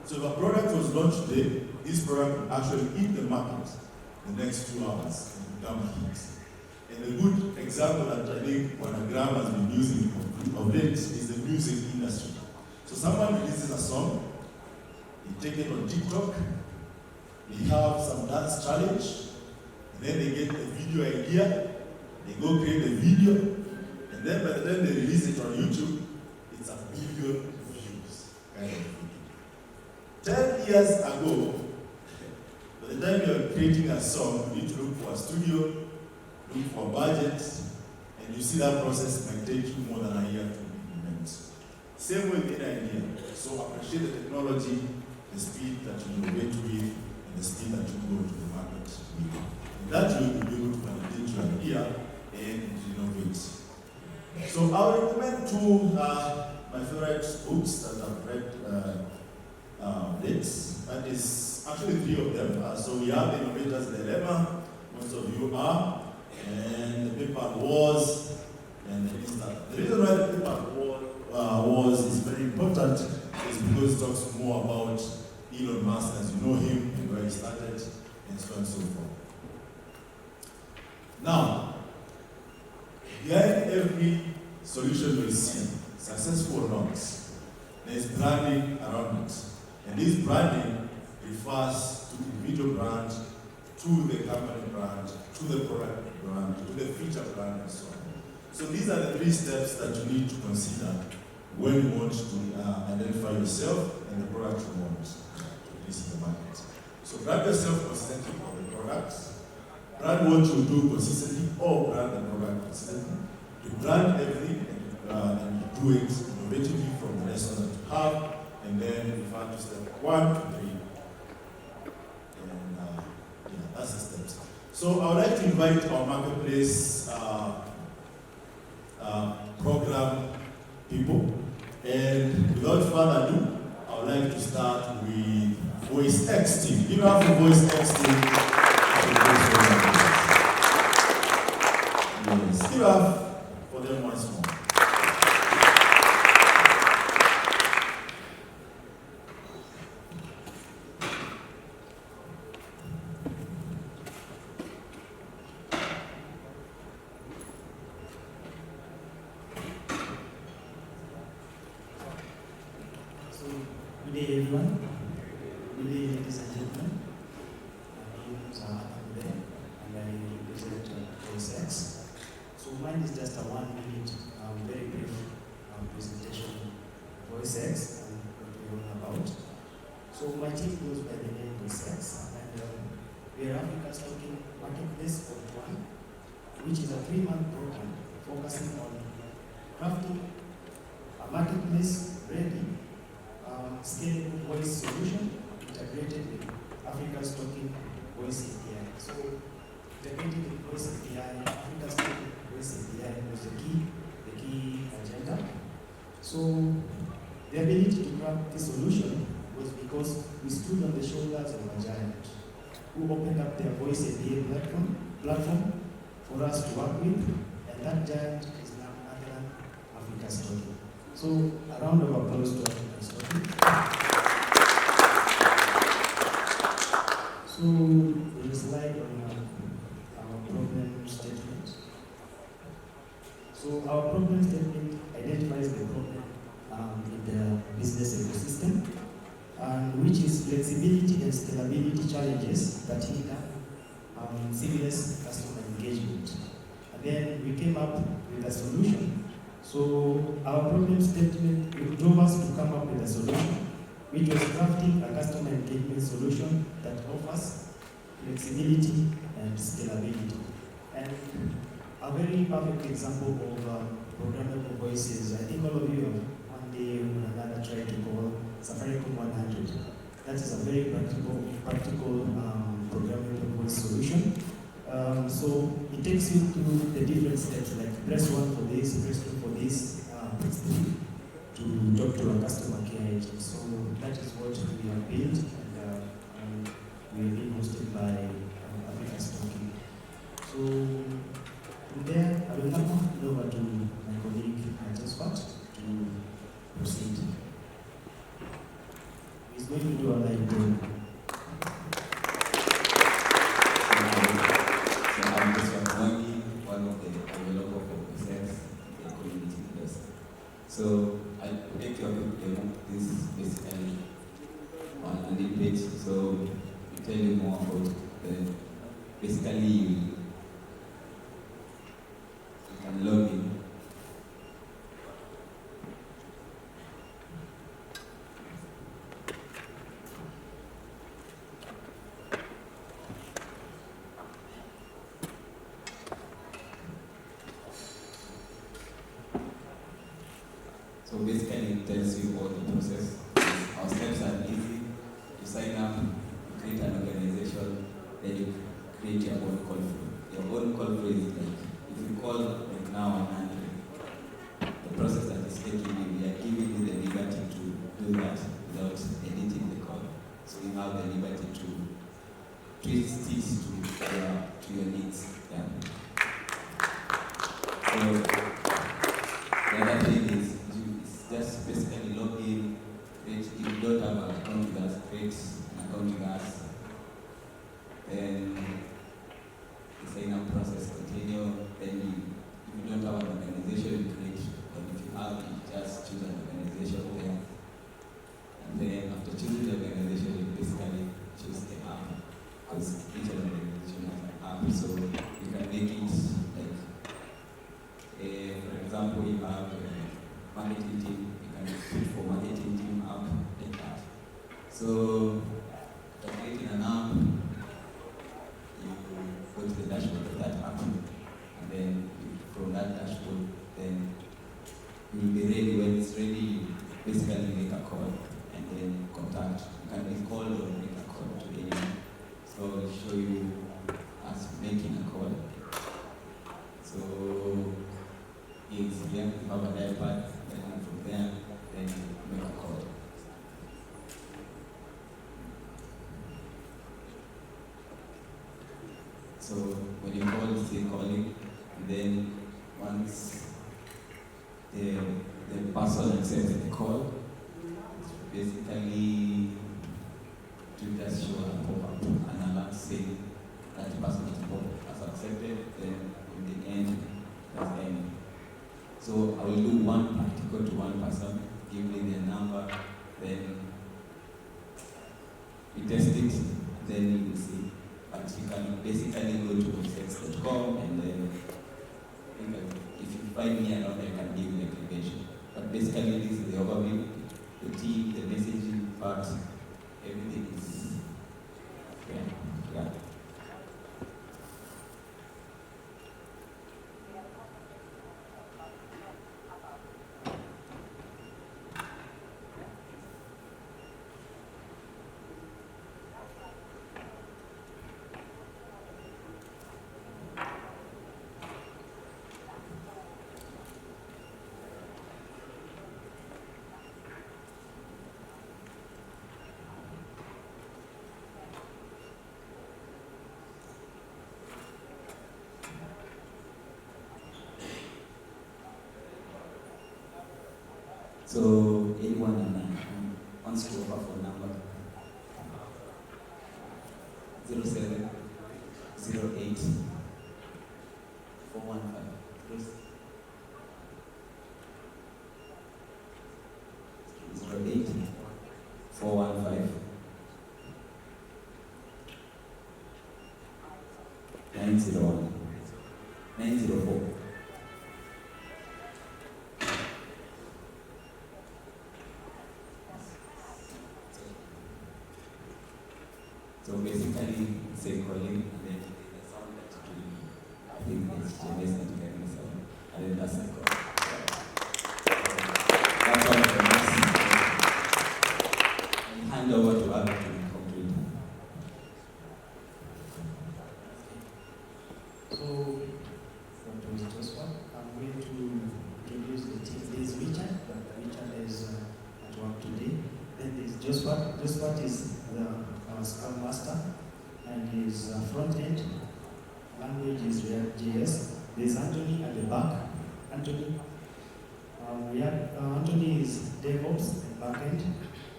So if a product was launched today, this product will actually hit the market in the next 2 hours and become a hit. And a good example that I think Wanagram has been using of it is the music industry. So someone releases a song, they take it on TikTok, they have some dance challenge, and then they get the video idea, they go create a video, and then by the time they release it on YouTube, it's 1 billion views kind of video. 10 years ago, by the time you're creating a song, you need to look for a studio, look for a budget, and you see that process might take you more than a year to implement. Same with any idea. So appreciate the technology, the speed that you innovate with, and the speed that you go to the market with. And that way you'll be able to validate your idea and innovate. So I'll recommend 2 my favorite books that I've read that is actually 3 of them. So we have Innovator's Dilemma, most of you are, and the paper Wars, and the Instant. The reason why the paper Wars is very important is because it talks more about Elon Musk as you know him and where he started and so on and so forth. Now, behind every solution you see, successful or not, there is branding around it. And this branding refers to the individual brand, to the company brand, to the product brand, to the feature brand, and so on. So these are the 3 steps that you need to consider when you want to identify yourself and the product you want to release in the market. So brand yourself consistently for the product, brand what you do consistently, or brand the product consistently. You brand everything and you do it innovatively from the lesson that you have, and then refer to step 1 to 3. And that's the steps. So I would like to invite our marketplace program people. And without further ado, I would like to start with voice texting. You know, for voice texting, yes, give up for them once more.
Good day, everyone. Good day, ladies and gentlemen. My name is Abude, and I represent VoiceX. So mine is just a 1-minute, very brief presentation of VoiceX and what we're all about. S.1, which is a 3-month program focusing on crafting a marketplace-ready, scalable voice solution integrated with Africa's Talking Voice API. So, integrated with Voice API, Africa's Talking Voice API was the key agenda. So, the ability to craft this solution was because we stood on the shoulders of a giant who opened up their Voice API platform for us to work with, and that giant is now under Africa's Talking. So, a round of applause to Africa's Talking. So, there is a slide on our problem statement. So, our problem statement identifies the problem in the business ecosystem, which is flexibility and scalability challenges that hinder seamless customer engagement. And then we came up with a solution. So our problem statement drove us to come up with a solution, which was crafting a customer engagement solution that offers flexibility and scalability. And a very perfect example of programmable voices, I think all of you have one day or another tried to call Safaricom 100. That is a very practical programmable voice solution. So it takes you through the different steps, like press 1 for this, press 2 for this, press 3 to talk to a customer care agent. So that is what we have built, and we have been hosted by Africa's Talking. So from there, I will now hand over to my colleague, Josephat, to proceed. He's going to do a live demo.
I'm one of the developers for process, the community investor. So I make your demo. This is basically on landing page. So we tell you more about the basically you can log in. So basically it tells you all the process. Our steps are easy. You sign up, you create an organization, then you create your own call flow. Your own call flow is like, if you call like now 100, the process that is taking you, we are giving you the liberty to do that without editing the call. So you have the liberty to twist it to your needs. Yeah. So the other thing is just basically log in, create, if you don't have an account with us, create an account with us. Then the sign up process continue. Then if you don't have an organization, you create, or if you have, you just choose an organization there. And then after choosing the organization, you basically choose the app, because each organization has an app, so you can make it like, for example, you have marketing team, you can put for marketing team app like that. So after creating an app, you go to the dashboard of that app, and then from that dashboard, then you will be ready. When it's ready, you basically make a call and then contact. You can be called or make a call to anyone. So I'll show you us making a call. So it's here, you have a dial pad. And from there, then you make a call. So when you call, you still calling, and then once the person accepts the call, basically to just show a pop-up, an alert saying that the person has accepted, then in the end, that's the end. So I will do one practical to one person, give me their number, then we test it, then you will see. But you can basically go to websites.com and then if you find me around, I can give you the application. But basically this is the overview, the team, the messaging part, everything is yeah. So anyone wants to offer for number 07 08 415. Please. 08 415 901 904. So basically, say calling, and then the sound that you do, I think it's James that you get the sound, and then that's the call. That's all for us. And hand over to Abby to conclude.
So, that was just one. I'm going to introduce the team. There is Richard, but Richard is at work today. Then there is Josphat. Josphat is the Scrum Master, and his front end language is React.js. There's Anthony at the back. Anthony, Anthony is DevOps and backend,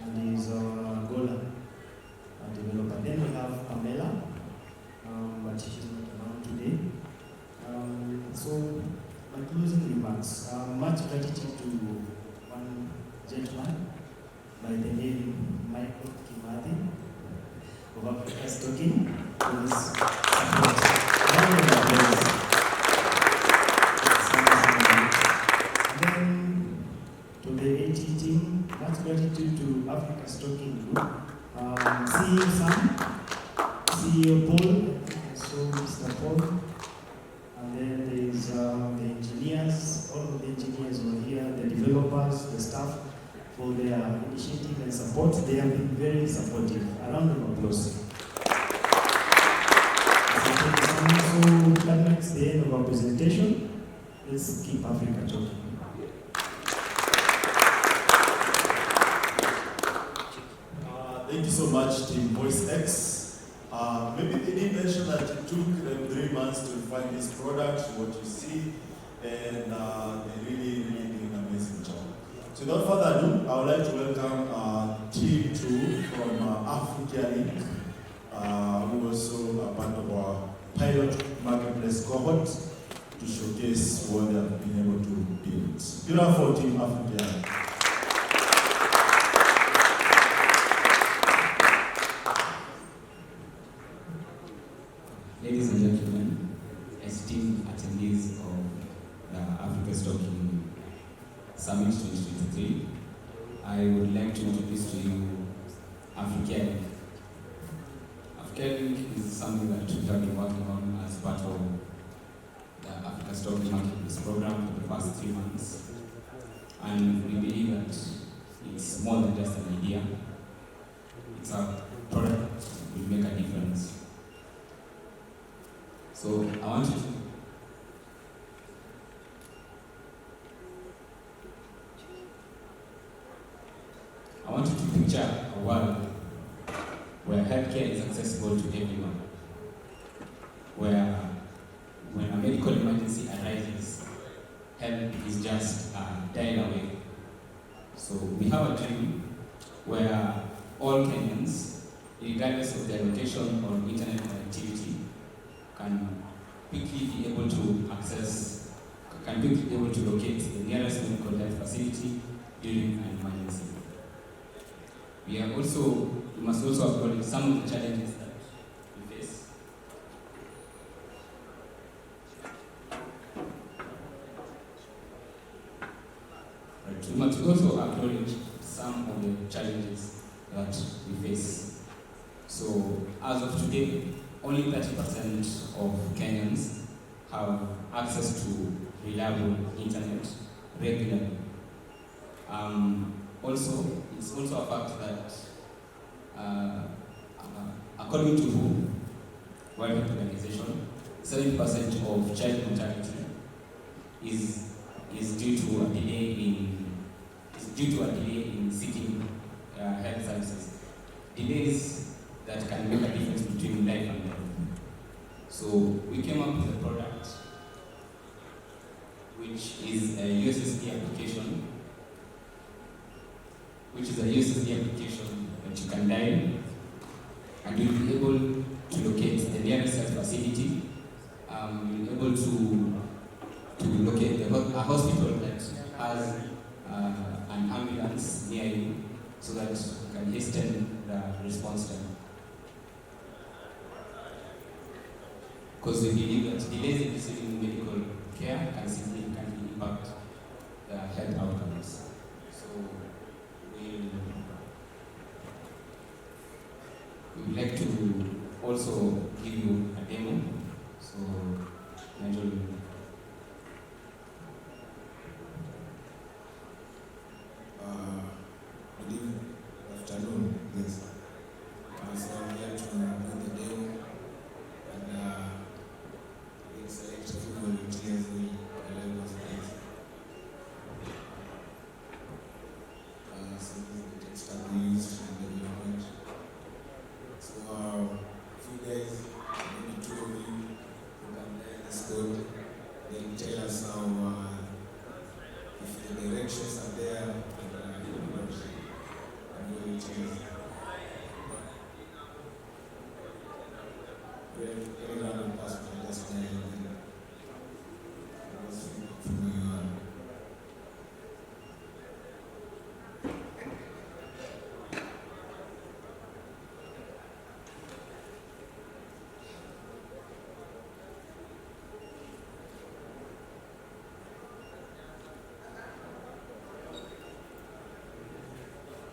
and he's Gola developer. Then we have Pamela, but she's not around today. So, my closing remarks. Much gratitude to one gentleman by the name Michael Kimathi of Africa's Talking for his support. Then to the AT team, much gratitude to Africa's Talking Group. CEO Sam, CEO Paul, I saw Mr. Paul. And then there is the engineers, all of the engineers who are here, the developers, the staff, for their initiative and support. They have been very supportive. A round of applause. So that marks the end of our presentation. Let's keep Africa talking.
Thank you so much, Team VoiceX. Maybe they did mention that it took them 3 months to refine this product, what you see, and they really did an amazing job. So without further ado, I would like to welcome Team 2 from Africa Inc., who also are part of our pilot marketplace cohort to showcase what they have been able to build. Give it up for Team Africa.
Ladies and gentlemen, esteemed attendees of the Africa's Talking Summit 2023, I would like to introduce to you Africa. Africa is something that we have been working on as part of the Africa's Talking Marketplace program for the past 3 months. And we believe that it's more than just an idea. It's a product that will make a difference. So I want you to picture a world where healthcare is accessible to everyone, where when a medical emergency arises, help is just dialed away. So we have a dream where all Kenyans, regardless of their location or internet connectivity, can quickly be able to locate the nearest medical health facility during an emergency. We must also acknowledge some of the challenges that we face. Right. We must also acknowledge some of the challenges that we face. So, as of today, only 30% of Kenyans have access to reliable internet regularly. It's also a fact that, according to WHO, World Health Organization, 70% of child mortality is due to a delay in seeking health services. Delays that can make a difference between life and death. So we came up with a product which is a USSD application which is a USSD application that you can dial, and you'll be able to locate the nearest health facility. You'll be able to locate a hospital that has an ambulance near you, so that you can hasten the response time. Because we believe that delays in receiving medical care can significantly impact the health outcomes. So we would like to also give you a demo. So Nigel.
Good evening, afternoon, yes. So I'm here to do the demo, and we select a few volunteers in the level of this. So this is the text that we use in the development. So if you guys, maybe two of you, who can learn this code, then tell us how, if the directions are there, very random password, just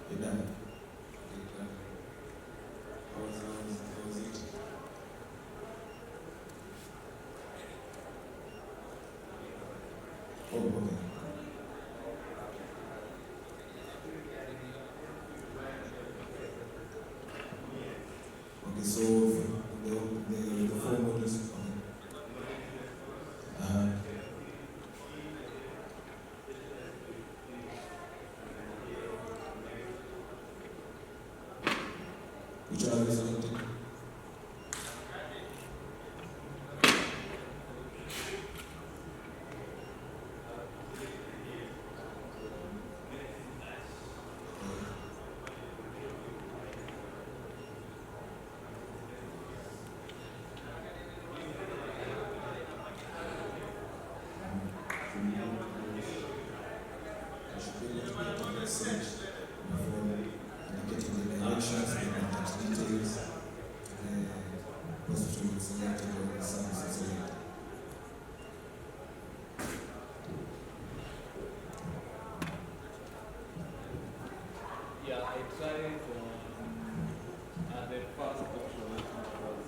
you're done. How was it? Oh, okay. Okay, so the four modules. Which one are we selecting? I should be able to get a message before indicating the directions, the contact details, the hospital selected or the services selected.
Yeah, I tried the first option, which was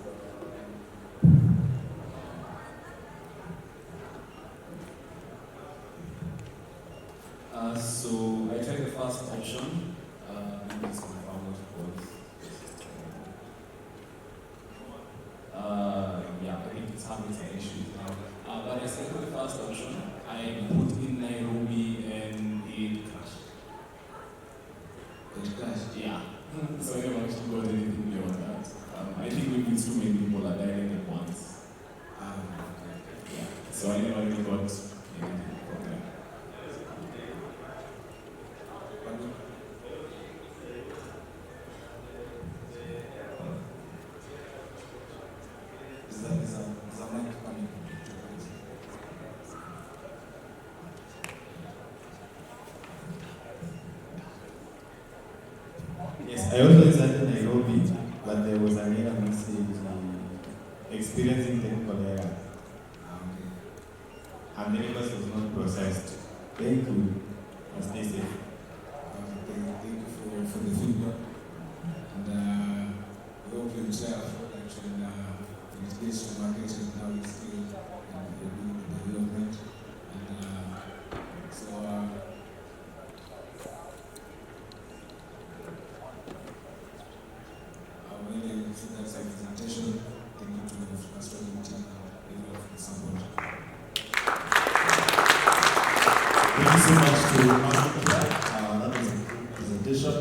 So I tried the first option. Let's confirm what it was. Yeah, I think it's having some issues now. But I selected the first option. I put in Nairobi and it crashed.
It crashed.
Yeah. So I never actually got anything beyond that. I think maybe it's too many people are dialing at once. Yeah. So I never really got anything from there.
Is that mic coming?
Yes, I also decided Nairobi, but there was an error message experiencing technical error,
Okay.
and the request was not processed. Thank you, and stay safe.
Thank you for the feedback, and we hope you try our product and it gets to market and now it's still in the development, and so really see that's a presentation. Thank you to the first team and everyone for the support.
Thank you so much to Africa. That was a good presentation.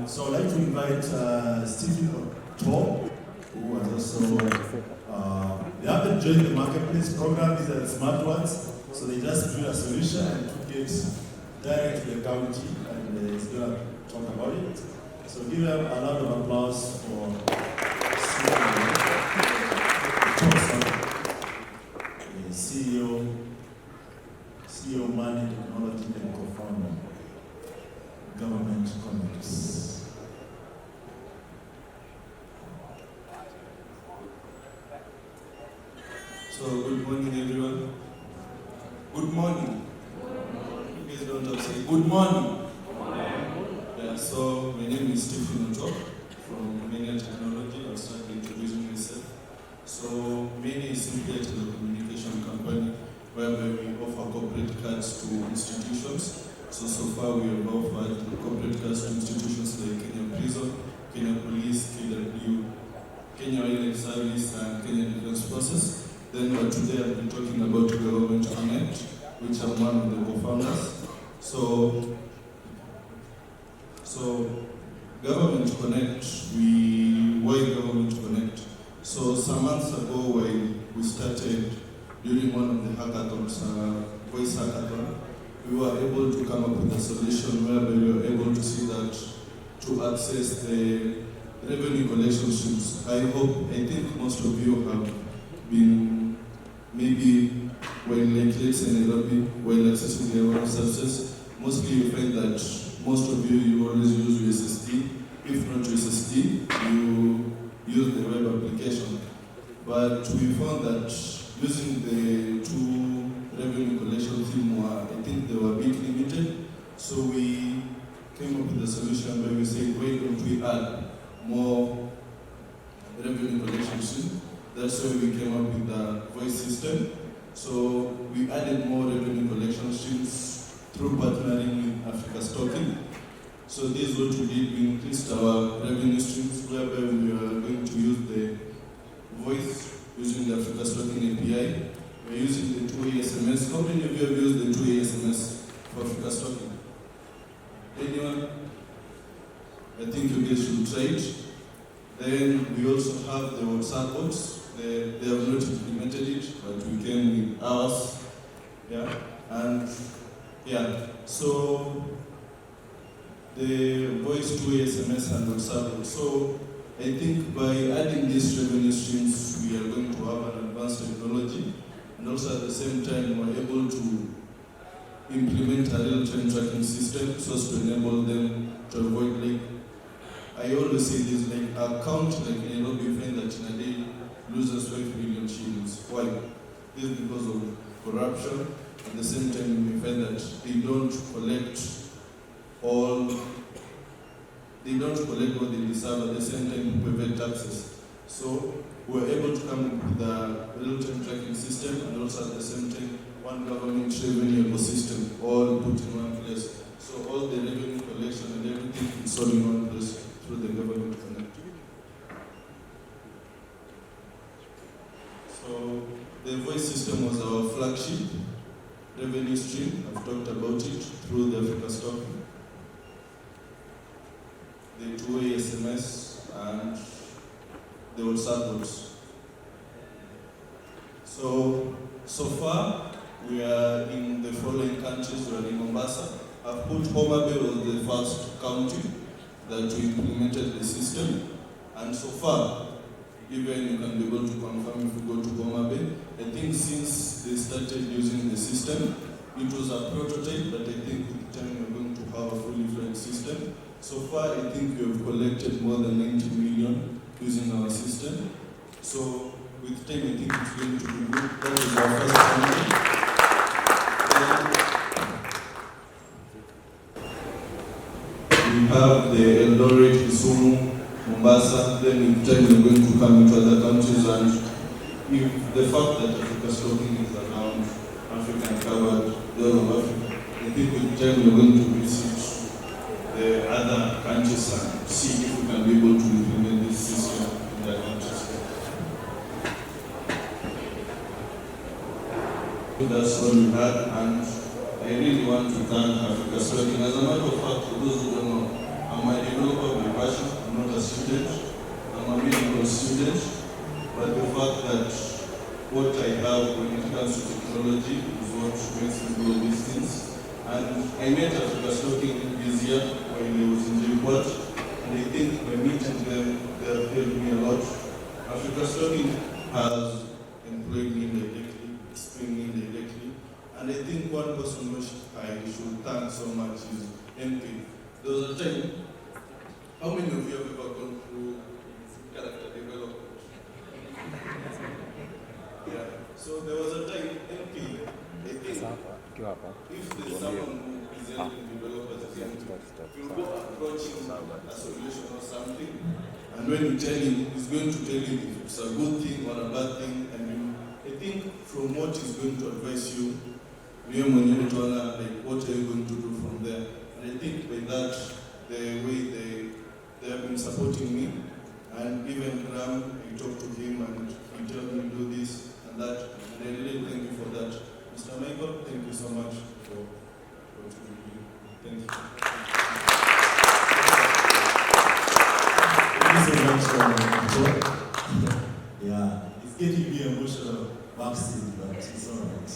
So I'd like to invite Stephen Tom, who was also, they haven't joined the marketplace program. These are the smart ones. So they just built a solution and took it direct to the county and is going to talk about it. So give them a round of applause for CEO, Money, Technology, and co-founder, Government Connects.
So, good morning, everyone. Good morning. Please don't have to say good morning. Yeah, so my name is Stephen Otok from Mania Technology. I'll start by introducing myself. So, Mania is simply a telecommunication company whereby we offer corporate cards to institutions. So far we have offered corporate cards to institutions like Kenya Prison, Kenya Police, KW, Kenya Wildlife Service, and Kenya Defense Forces. Then today I'll be talking about Government Connect, which I'm one of the co-founders. So Government Connect, why Government Connect? So some months ago when we started during one of the hackathons, voice hackathon, we were able to come up with a solution whereby we were able to see that to access the revenue collection streams. I think most of you have been maybe when let's say Nairobi, while accessing the overall services, mostly you find that most of you always use USSD. If not USSD, you use the web application. But we found that using the two revenue collection theme, I think they were a bit limited. So we came up with a solution where we said, why don't we add more revenue collection stream? That's why we came up with the voice system. So we added more revenue collection streams through partnering with Africa Stocking. So this is what we did. We increased our revenue streams whereby we are going to use the voice using the Africa Stocking API. We're using the 2-way SMS. How many of you have used the 2-way SMS for Africa Stocking? Anyone? I think you guys should try it. Then we also have the WhatsApp bots. They have not implemented it, but we came with ours. Yeah, and yeah, so the voice 2-way SMS and WhatsApp bots. So I think by adding these revenue streams, we are going to have an advanced technology, and also at the same time, we're able to implement a real-time tracking system so as to enable them to avoid, like, I always say this, like a count like Nairobi, you find that in a day loses 5 million shillings. Why? This is because of corruption. At the same time, we find that they don't collect all they deserve. At the same time, people pay taxes. So we're able to come up with a real-time tracking system and also at the same time one government revenue ecosystem all put in one place. So all the revenue collection and everything is all in one place through the Government Connect. So the voice system was our flagship revenue stream. I've talked about it through the Africa Stocking, the 2-way SMS, and the WhatsApp bots. So far, we are in the following countries. We are in Mombasa. I've put Homa Bay was the first county that we implemented the system. And so far, even you can be able to confirm if you go to Homa Bay, I think since they started using the system, it was a prototype, but I think with time we're going to have a fully fledged system. So far, I think we have collected more than 90 million using our system. So with time, I think it's going to be good. That is our first county. We have the Eldoret, Kisumu, Mombasa, then with time we're going to come into other countries, and if the fact that Africa Stocking is around Africa and covered the whole of Africa, I think with time we're going to visit the other countries and see if we can be able to implement this system in their countries. That's all we had, and I really want to thank Africa Stocking. As a matter of fact, for those who don't know, I'm a developer by passion. I'm not a student. I'm a medical student. But the fact that what I have when it comes to technology is what makes me do all these things. And I met Africa Stocking this year when I was in the report, and I think by meeting them, they have helped me a lot. Africa Stocking has employed me directly, explained me directly, and I think one person which I should thank so much is NP. There was a time, how many of you have ever gone through character development? Yeah, so there was a time, NP, I think, if there's someone who is helping developers, you go approach him a solution or something, and when you tell him, he's going to tell you if it's a good thing or a bad thing, and I think from what he's going to advise you, like what are you going to do from there? And I think by that, the way they have been supporting me, and even Graham, I talked to him and he told me to do this and that, and I really thank you for that. Mr. Michael, thank you so much for what you do. Thank you.
Thank you so much, yeah, it's getting me emotional backstage, but it's all right.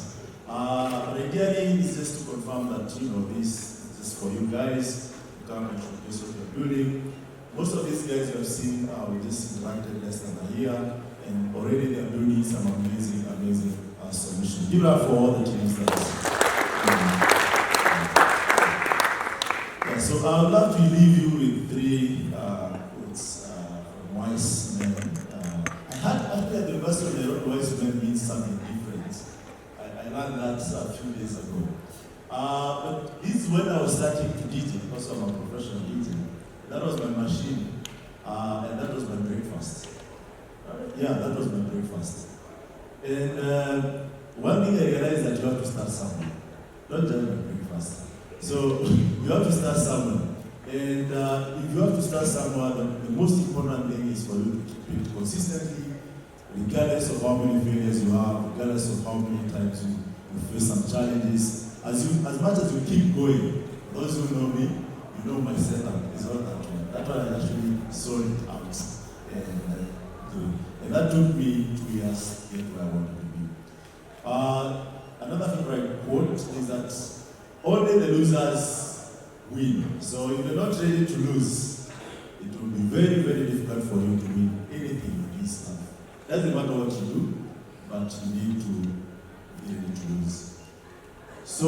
But ideally, it's just to confirm that, this is just for you guys to come and showcase what you're building. Most of these guys you have seen, we just interacted less than a year, and already they're building some amazing solutions. Give it up for all the teams that yeah, so I would love to leave you with three quotes from wise men. I had after the University of Nairobi, wise men means something different. I learned that a few days ago. But this is when I was starting to DJ, because I'm a professional DJ. That was my machine, and that was my breakfast. Yeah, that was my breakfast. And one thing I realized that you have to start somewhere. Don't judge my breakfast. So you have to start somewhere. And if you have to start somewhere, the most important thing is for you to keep it consistently, regardless of how many failures you have, regardless of how many times you face some challenges. As much as you keep going, those who know me, you know my setup is not that one. That one I actually sold it out. And that took me 2 years to get where I wanted to be. Another favorite quote is that only the losers win. So if you're not ready to lose, it will be very, very difficult for you to win anything in this life. Doesn't matter what you do, but you need to be ready to lose. So,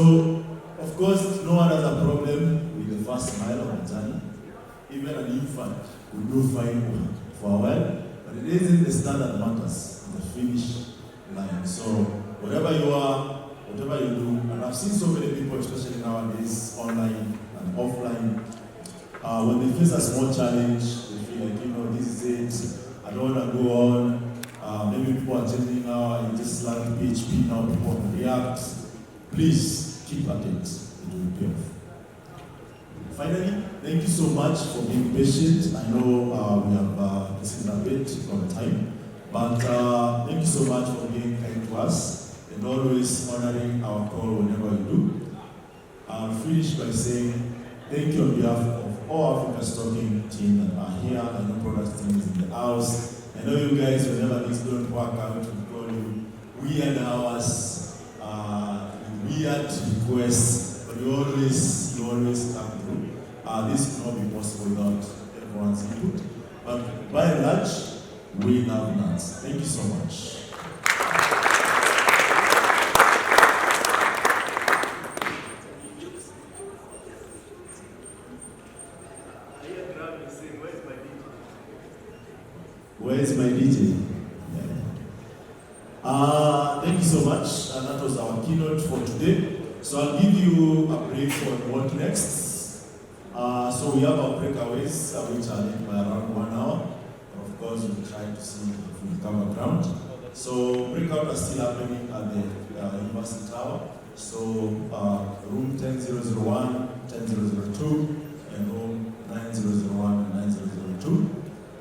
of course, no one has a problem with the first mile of the journey. Even an infant will do fine for a while, but it isn't the start that matters, the finish line. So, whatever you are, whatever you do, and I've seen so many people, especially nowadays, online and offline, when they face a small challenge, they feel like, this is it, I don't want to go on, maybe people are changing now, and just learn PHP now, people React. Please keep at it, it will pay off. Finally, thank you so much for being patient. I know we have this is a bit on time, but thank you so much for being kind to us and always honoring our call whenever you do. I'll finish by saying thank you on behalf of all Africa Stocking team that are here. I know product team is in the house. I know you guys, whenever things don't work out, we call you weird hours. Weird requests, but you always come through. This cannot be possible without everyone's input. But by and large, we love nuts. Thank you so much. Where is my DJ? Thank you so much, and that was our keynote for today. So I'll give you a brief on what next. So we have our breakaways, which are in by around 1 hour. Of course, we'll try to see if we come around. So breakout are still happening at the University Tower. So room 10001, 10002, and room 9001 and 9002.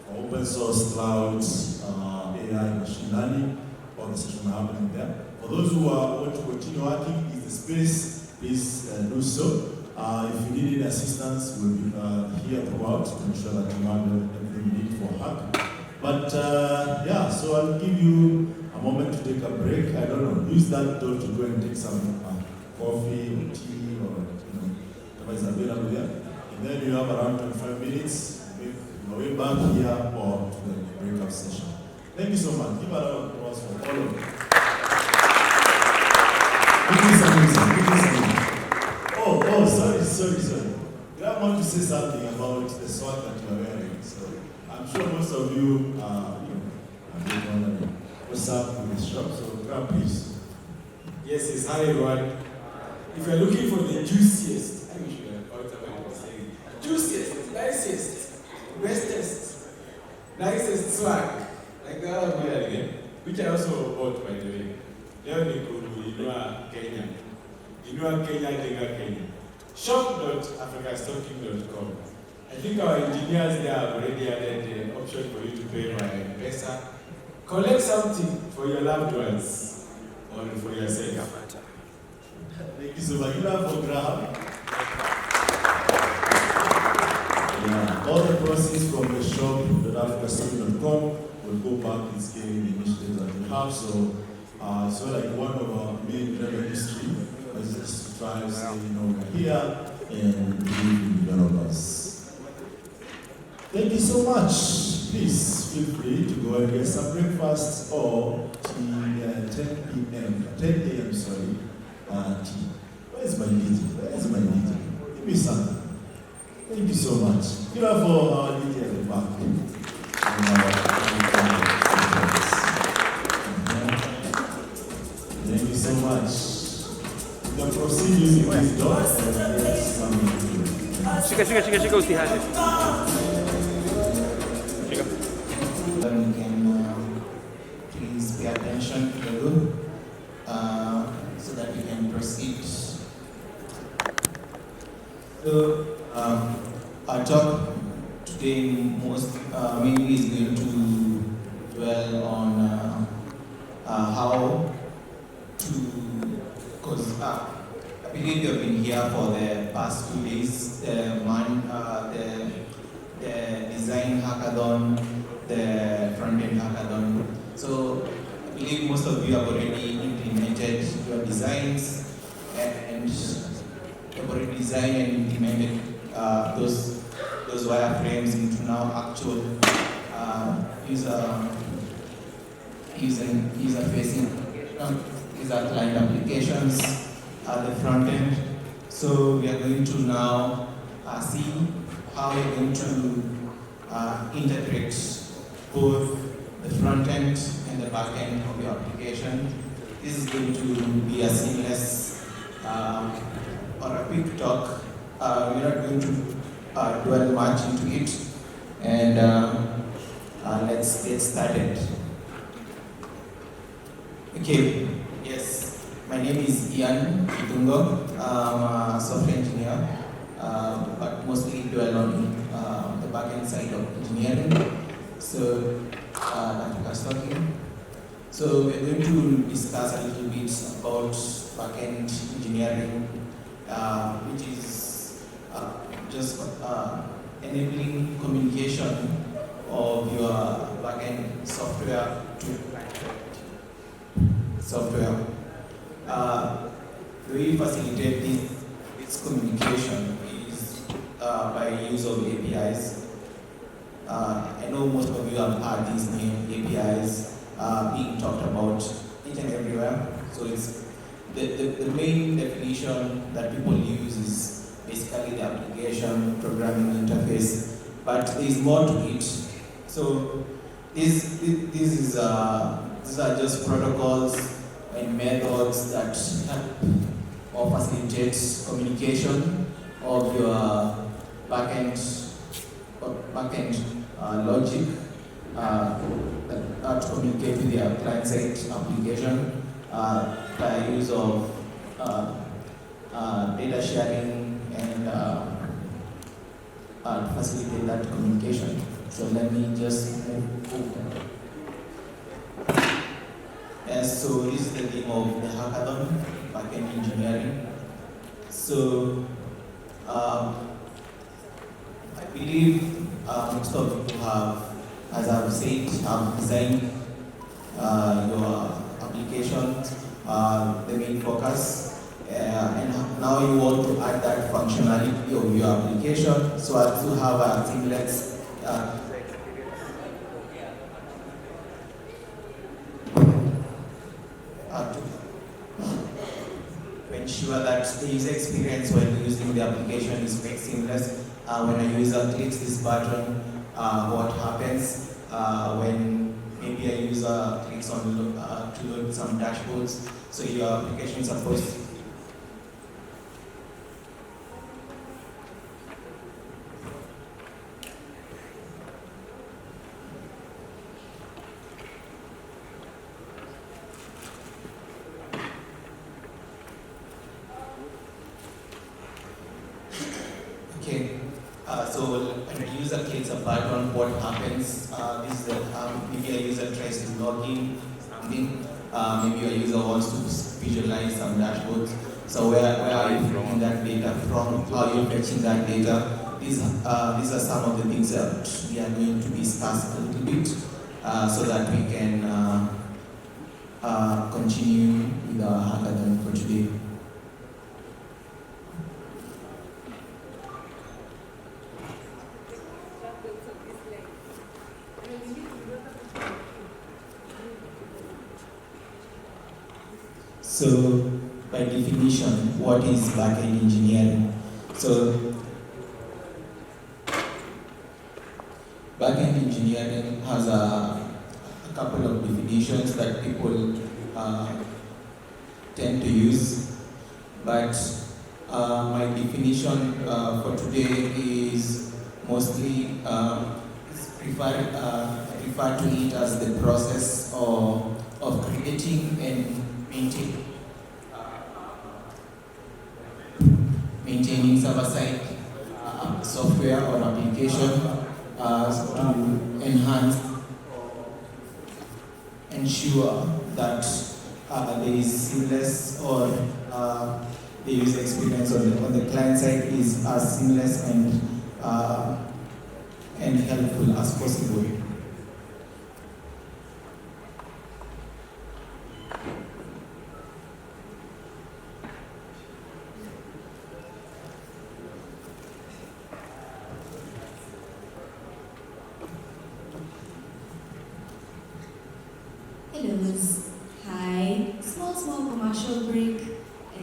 For open source, clouds, AI, machine learning. All the sessions are happening there. For those who want to continue working in the space, please do so. If you need any assistance, we'll be here throughout to ensure that you have everything you need for hack. But so I'll give you a moment to take a break. I don't know, use that door to go and take some coffee or tea or whatever is available there. And then you have around 25 minutes, make your way back here or to the breakout session. Thank you so much. Give a round of applause for all of you. It is amazing. Sorry. I want to say something about the sword that you are wearing. So I'm sure most of you are wondering what's up with the shop. So grab please.
Yes, hi everyone. If you're looking for the juiciest, I wish you were out of saying juiciest, nicest, bestest, nicest swag, like that one here again, which I also bought by the way. Leo niko Inua Kenya. Inua Kenya, Denga Kenya. Shop.africastocking.com. I think our engineers there have already added the option for you to pay by M-Pesa. Collect something for your loved ones or for yourself.
Thank you so much. You have for Graham. Yeah, all the proceeds from the shop.africastocking.com will go back in scaling initiatives that we have. So like one of our main revenue streams is just to try to say, we're here and believe in developers. Thank you so much. Please feel free to go and get some breakfast or tea at 10 a.m. Tea. Where's my DJ? Give me something. Thank you so much. Give up for our DJ at the back. Thank you so much. You can proceed using this door and get some.
Shika, usihate.
Then we can please pay attention to the group so that we can proceed. So our talk today mainly is going to dwell on how to, because I believe you have been here for the past 2 days, the design hackathon, the front-end hackathon. So I believe most of you have already implemented your designs and have already designed and implemented those wireframes into now actual user-facing user-client applications at the front end. So we are going to now see how we're going to integrate both the front end and the back end of your application. This is going to be a seamless or a quick talk. We're not going to dwell much into it, and let's get started. Okay, yes, my name is Ian Itungo. I'm a software engineer, but mostly dwell on the back-end side of engineering. So, talking. So we're going to discuss a little bit about back-end engineering, which is just enabling communication of your back-end software to software. The way you facilitate this communication is by use of APIs. I know most of you have heard these new APIs being talked about each and everywhere. So it's the main definition that people use is basically the application programming interface, but there is more to it. So these are just protocols and methods that help or facilitate communication of your backend logic that communicate with your client-side application by use of data sharing and facilitate that communication. So let me just move over. Yes, so this is the theme of the hackathon, backend engineering. So I believe most of you have, as I've said, have designed your application. The main focus
and now you want to add that functionality of your application so as to have a seamless to ensure that the user experience when using the application is made seamless. When a user clicks this button, what happens when maybe a user clicks on to load some dashboards. So your application is supposed Okay, so when a user clicks a button, what happens? This is maybe a user tries to log in something. Maybe a user wants to visualize some dashboards. So where are you getting that data from? How are you fetching that data? These are some of the things that we are going to discuss a little bit so that we can continue with our hackathon for today. So, by definition, what is backend engineering? So, backend engineering has a couple of definitions that people tend to use, but my definition for today is mostly refer to it as the process of creating and maintaining server-side software or application to ensure that there is seamless or the user experience on the client side is as seamless and helpful as possible.
Hi. Small commercial break.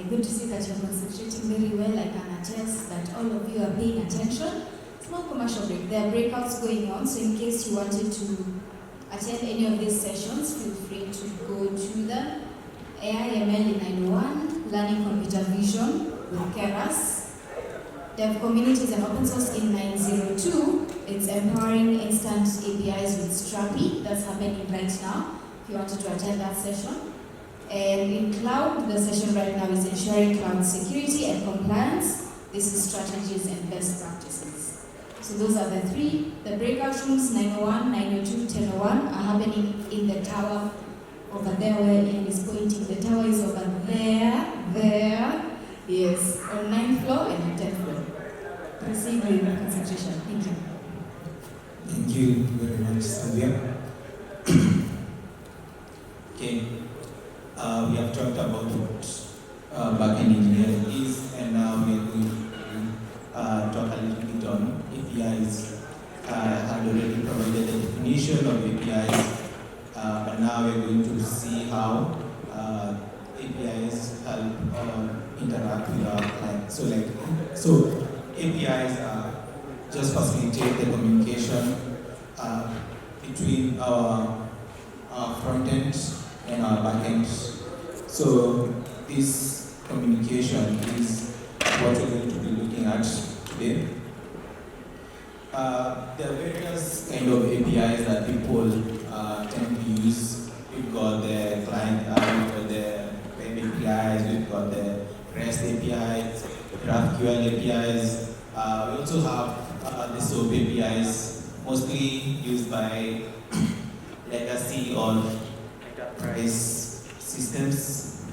Good to see that you're concentrating very well. I can attest that all of you are paying attention. Small commercial break. There are breakouts going on, so in case you wanted to attend any of these sessions, feel free to go to them. AI/ML in 901, Learning Computer Vision with Keras, Dev Communities and Open Source in 902. It's Empowering Instant APIs with Strapi. That's happening right now, if you wanted to attend that session. And in cloud, the session right now is ensuring cloud security and compliance. This is strategies and best practices. So those are the three. The breakout rooms, 901, 902, 1001, are happening in the tower over there where Ian is pointing. The tower is over there. Yes, on 9th floor and on 10th floor. Proceed with concentration. Thank you.
Thank you very much, Sylvia. Okay, we have talked about what backend engineering is, and now we are going to talk a little bit on APIs. I had already provided a definition of APIs, but now we are going to see how APIs help interact with our clients. So APIs just facilitate the communication between our front end and our back end. So this communication is what we're going to be looking at today. There are various kind of APIs that people tend to use. We've got the client, we've got the web APIs, we've got the REST APIs, GraphQL APIs. We also have the SOAP APIs, mostly used by legacy or enterprise systems.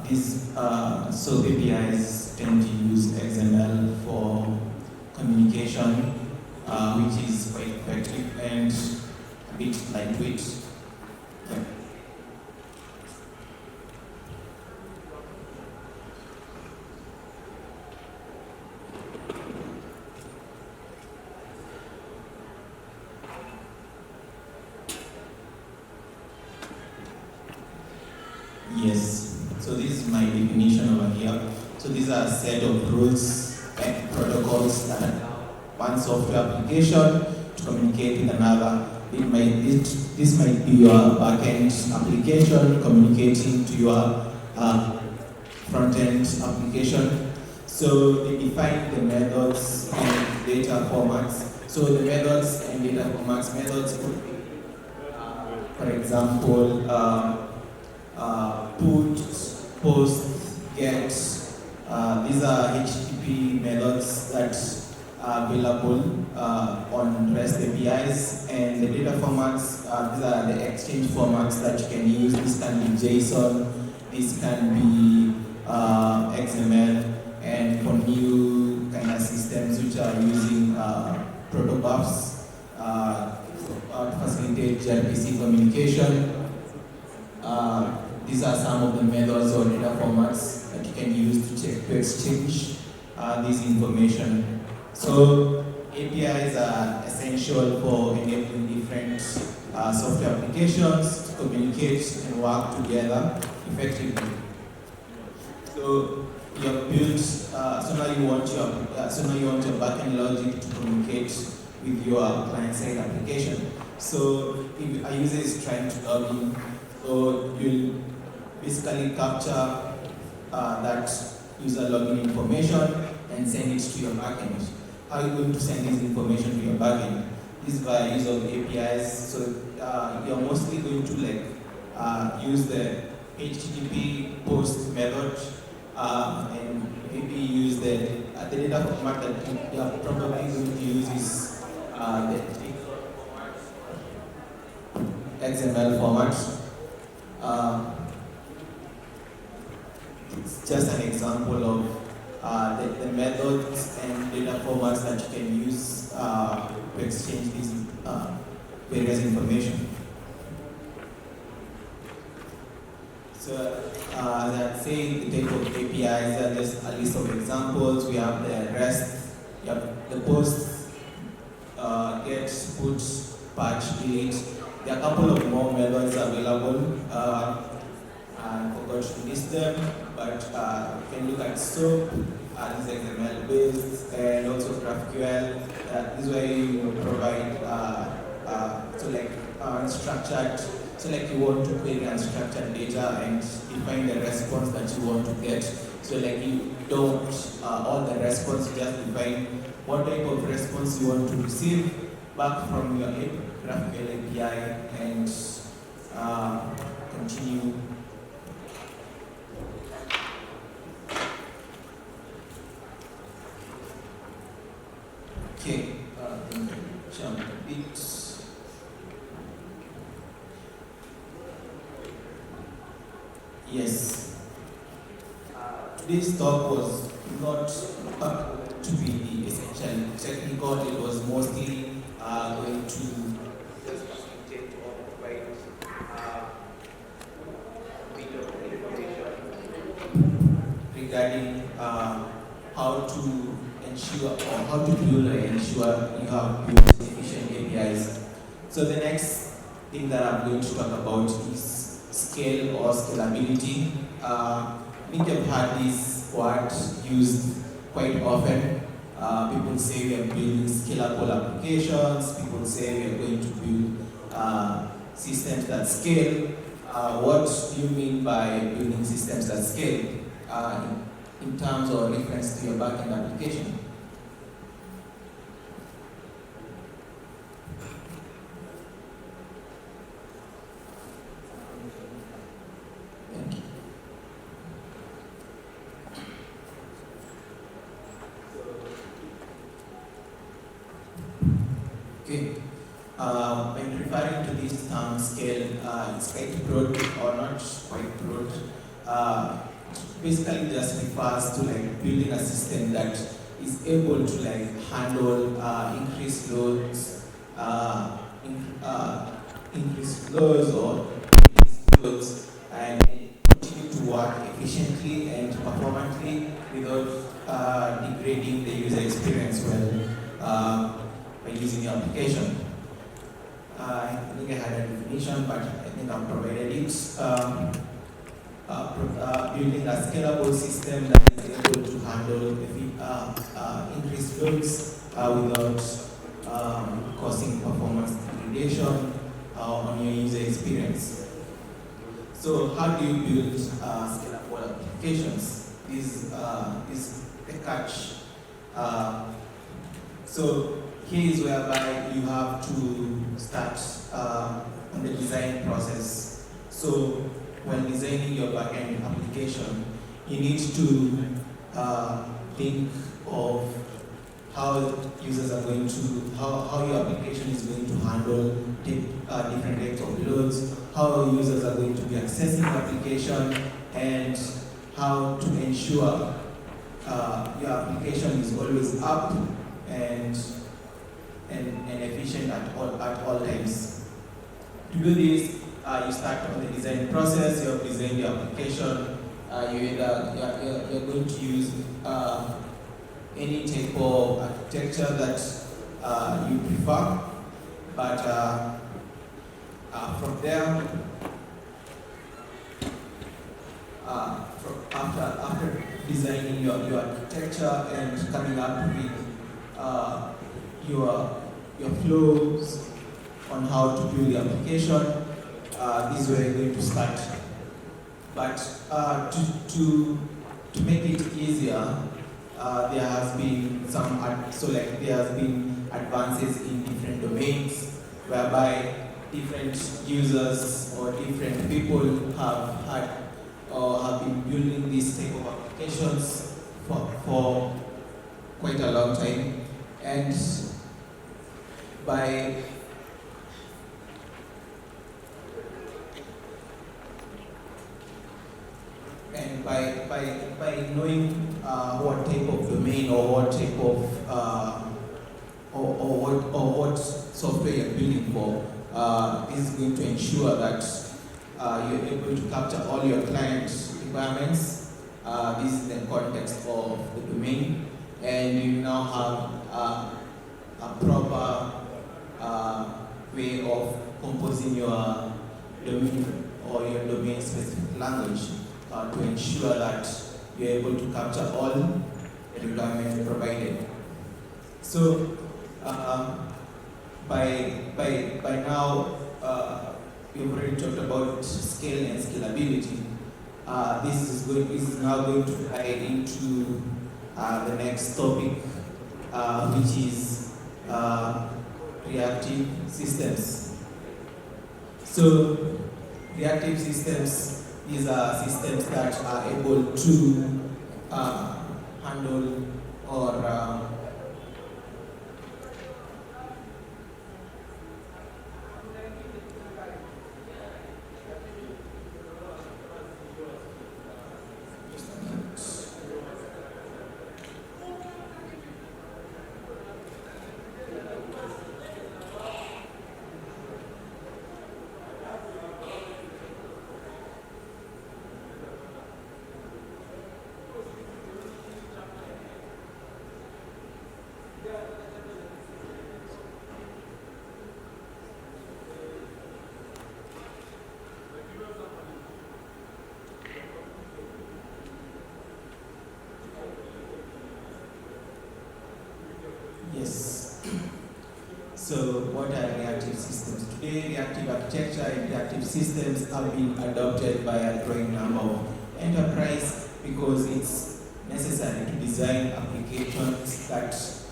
These SOAP APIs tend to use XML for communication, which is quite effective and a bit lightweight. Yes. So this is my definition over here. So these are a set of rules and protocols that allow one software application to communicate with another. This might be your backend application communicating to your front-end application. So they define the methods and data formats. So the methods and data formats, methods could be, for example, put, post, get. These are HTTP methods that are available on REST APIs, and the data formats, these are the exchange formats that you can use. This can be JSON, this can be XML, and for new kind of systems which are using protobuffs to facilitate gRPC communication. These are some of the methods or data formats that you can use to exchange this information. So APIs are essential for enabling different software applications to communicate and work together effectively. So you have built. So now you want your backend logic to communicate with your client-side application. So if a user is trying to log in, so you'll basically capture that user login information and send it to your backend. How are you going to send this information to your backend? This is by use of APIs. So you're mostly going to use the HTTP post method and maybe use the data format that you're probably going to use is the XML format. It's just an example of the methods and data formats that you can use to exchange these various information. So, as I say, the type of APIs are just a list of examples. We have the REST, you have the post, get, put, patch, delete. There are a couple of more methods available. I forgot to list them, but you can look at SOAP, this is XML based, and also GraphQL. This is where you provide unstructured. So you want to query unstructured data and define the response that you want to get. So you don't all the response, you just define what type of response you want to receive back from your GraphQL API and continue. Okay, jump a bit. Yes. Today's talk was not to be essentially technical. It was mostly going to just facilitate or provide a bit of information regarding how to ensure or how to build and ensure you have built efficient APIs. So the next thing that I'm going to talk about is scale or scalability. I think I've had this word used quite often. People say we are building scalable applications. People say we are going to build systems that scale. What do you mean by building systems that scale in terms or reference to your backend application? Okay. When referring to this term scale, it's quite broad or not quite broad. Basically, just refers to building a system that is able to handle increased loads, increased loads, and continue to work efficiently and performantly without degrading the user experience by using the application. I think I had a definition, but I think I've provided it. building a scalable system that is able to handle increased loads without causing performance degradation on your user experience. So how do you build scalable applications? Is the catch. So here is whereby you have to start on the design process. So when designing your backend application, you need to think of how users are going to, how your application is going to handle different types of loads, how users are going to be accessing the application, and how to ensure your application is always up and efficient at all times. To do this, you start on the design process. You have designed your application. You're going to use any type of architecture that you prefer, but from there, after designing your architecture and coming up with your flows on how to build the application, this is where you're going to start. But to make it easier, there has been there has been advances in different domains whereby different users or different people have had or have been building these type of applications for quite a long time. And by knowing what type of domain or what type of or what software you're building for, this is going to ensure that you're able to capture all your client requirements. This is the context of the domain, and you now have a proper way of composing your domain or your domain-specific language to ensure that you're able to capture all the requirements provided. So by now, we've already talked about scale and scalability. This is now going to tie into the next topic, which is reactive systems. So reactive systems, these are systems that are able to handle or So what are reactive systems? Today, reactive architecture and reactive systems have been adopted by a growing number of enterprises because it's necessary to design applications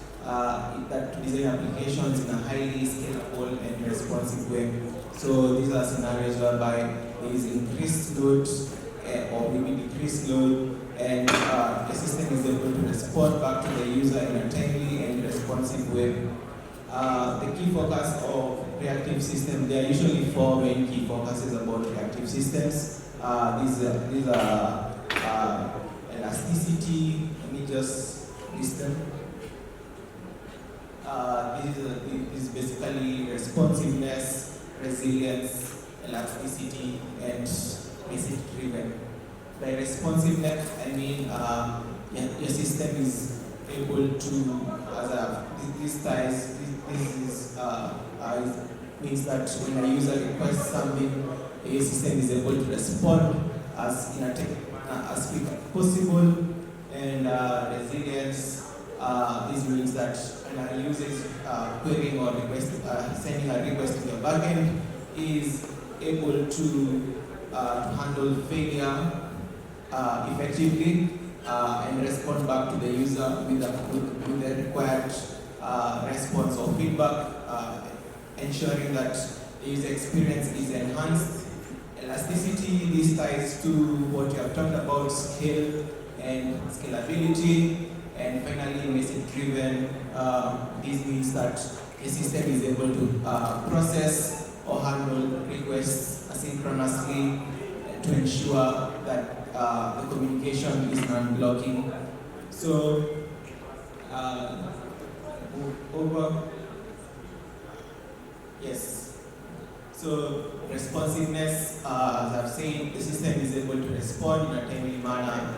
in a highly scalable and responsive way. So these are scenarios whereby there is increased load or maybe decreased load, and the system is able to respond back to the user in a timely and responsive way. The key focus of reactive systems, there are usually four main key focuses about reactive systems. These are elasticity. Let me just list them. This is basically responsiveness, resilience, elasticity, and message driven. By responsiveness, I mean your system is able to, means that when a user requests something, your system is able to respond as in a as quick as possible, and resilience. This means that an user's querying or sending a request to the backend is able to handle failure effectively and respond back to the user with the required response or feedback, ensuring that the user experience is enhanced. Elasticity, this ties to what you have talked about, scale and scalability. And finally, message-driven, this means that the system is able to process or handle requests asynchronously to ensure that the communication is non-blocking. So, over. Yes. So responsiveness, as I've said, the system is able to respond in a timely manner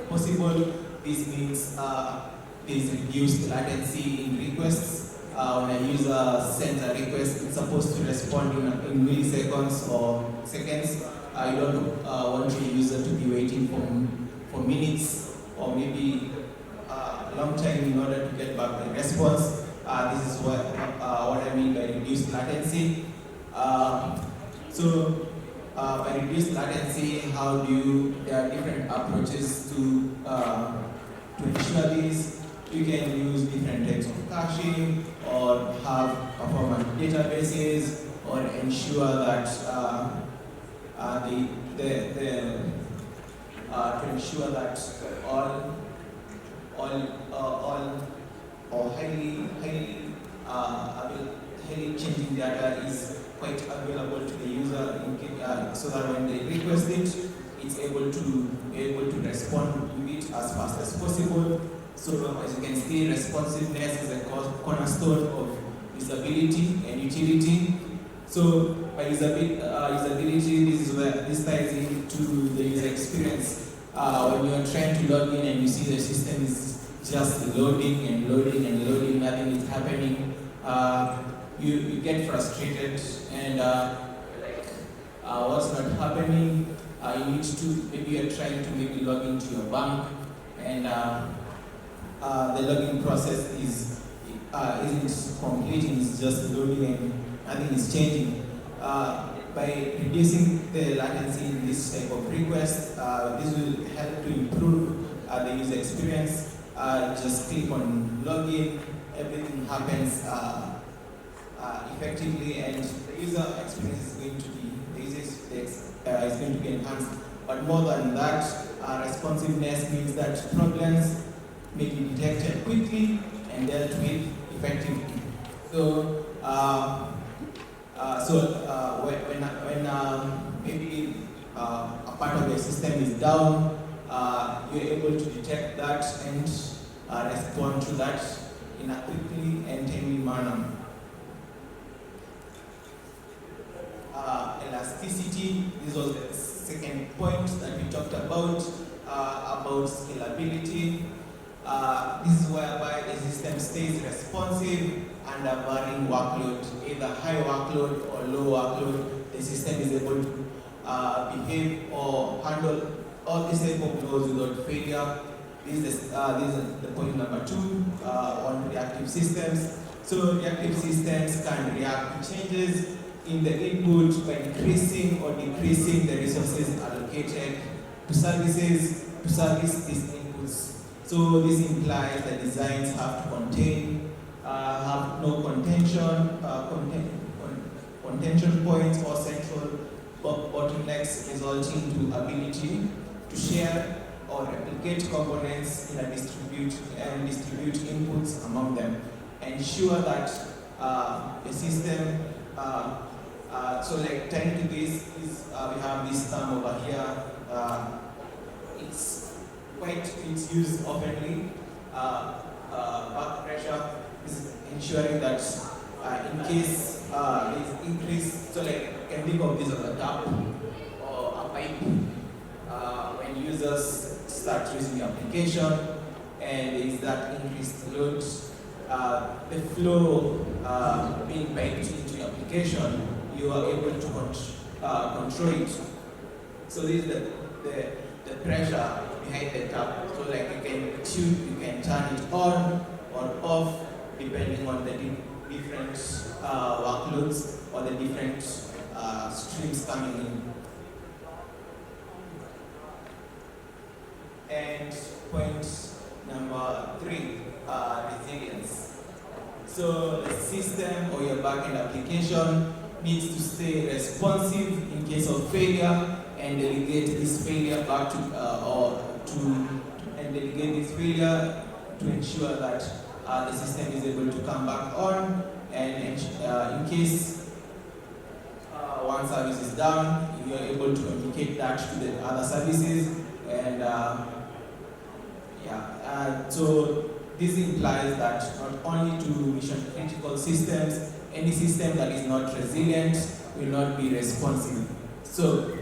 possible. This means there is reduced latency in requests. When a user sends a request, it's supposed to respond in milliseconds or seconds. You don't want your user to be waiting for minutes or maybe a long time in order to get back the response. This is what I mean by reduced latency. So by reduced latency, there are different approaches to ensure this. You can use different types of caching or have performance databases or ensure that to ensure that all highly changing data is quite available to the user so that when they request it, it's able to respond to it as fast as possible. So as you can see, responsiveness is a cornerstone of usability and utility. So by usability, this ties into the user experience. When you are trying to log in and you see the system is just loading and loading and loading, nothing is happening, you get frustrated and what's not happening, you need to, maybe you're trying to maybe log into your bank and the login process isn't completing, it's just loading and nothing is changing. By reducing the latency in this type of request, this will help to improve the user experience. Just click on login, everything happens effectively, and the user experience is going to be enhanced. But more than that, responsiveness means that problems may be detected quickly and dealt with effectively. So, when maybe a part of the system is down, you're able to detect that and respond to that in a quickly and timely manner. Elasticity, this was the second point that we talked about scalability. This is whereby the system stays responsive under varying workload, either high workload or low workload. The system is able to behave or handle all these type of loads without failure. This is the point number 2 on reactive systems. So reactive systems can react to changes in the input by increasing or decreasing the resources allocated to service these inputs. So this implies that designs have to have no contention points or central bottlenecks, resulting to ability to share or replicate components in a distribute inputs among them. Ensure that the system, so like tying to this is we have this term over here. It's used oftenly. Back pressure is ensuring that in case there is increase, so like you can think of this as a tap or a pipe. When users start using the application and there is that increased load, the flow being piped into the application, you are able to control it. So this is the pressure behind the tap. So like you can turn it on or off depending on the different workloads or the different streams coming in. And point number 3, resilience. So the system or your backend application needs to stay responsive in case of failure and delegate this failure back to delegate this failure to ensure that the system is able to come back on, and in case one service is down, you are able to communicate that to the other services, and so this implies that not only to mission critical systems, any system that is not resilient will not be responsive. So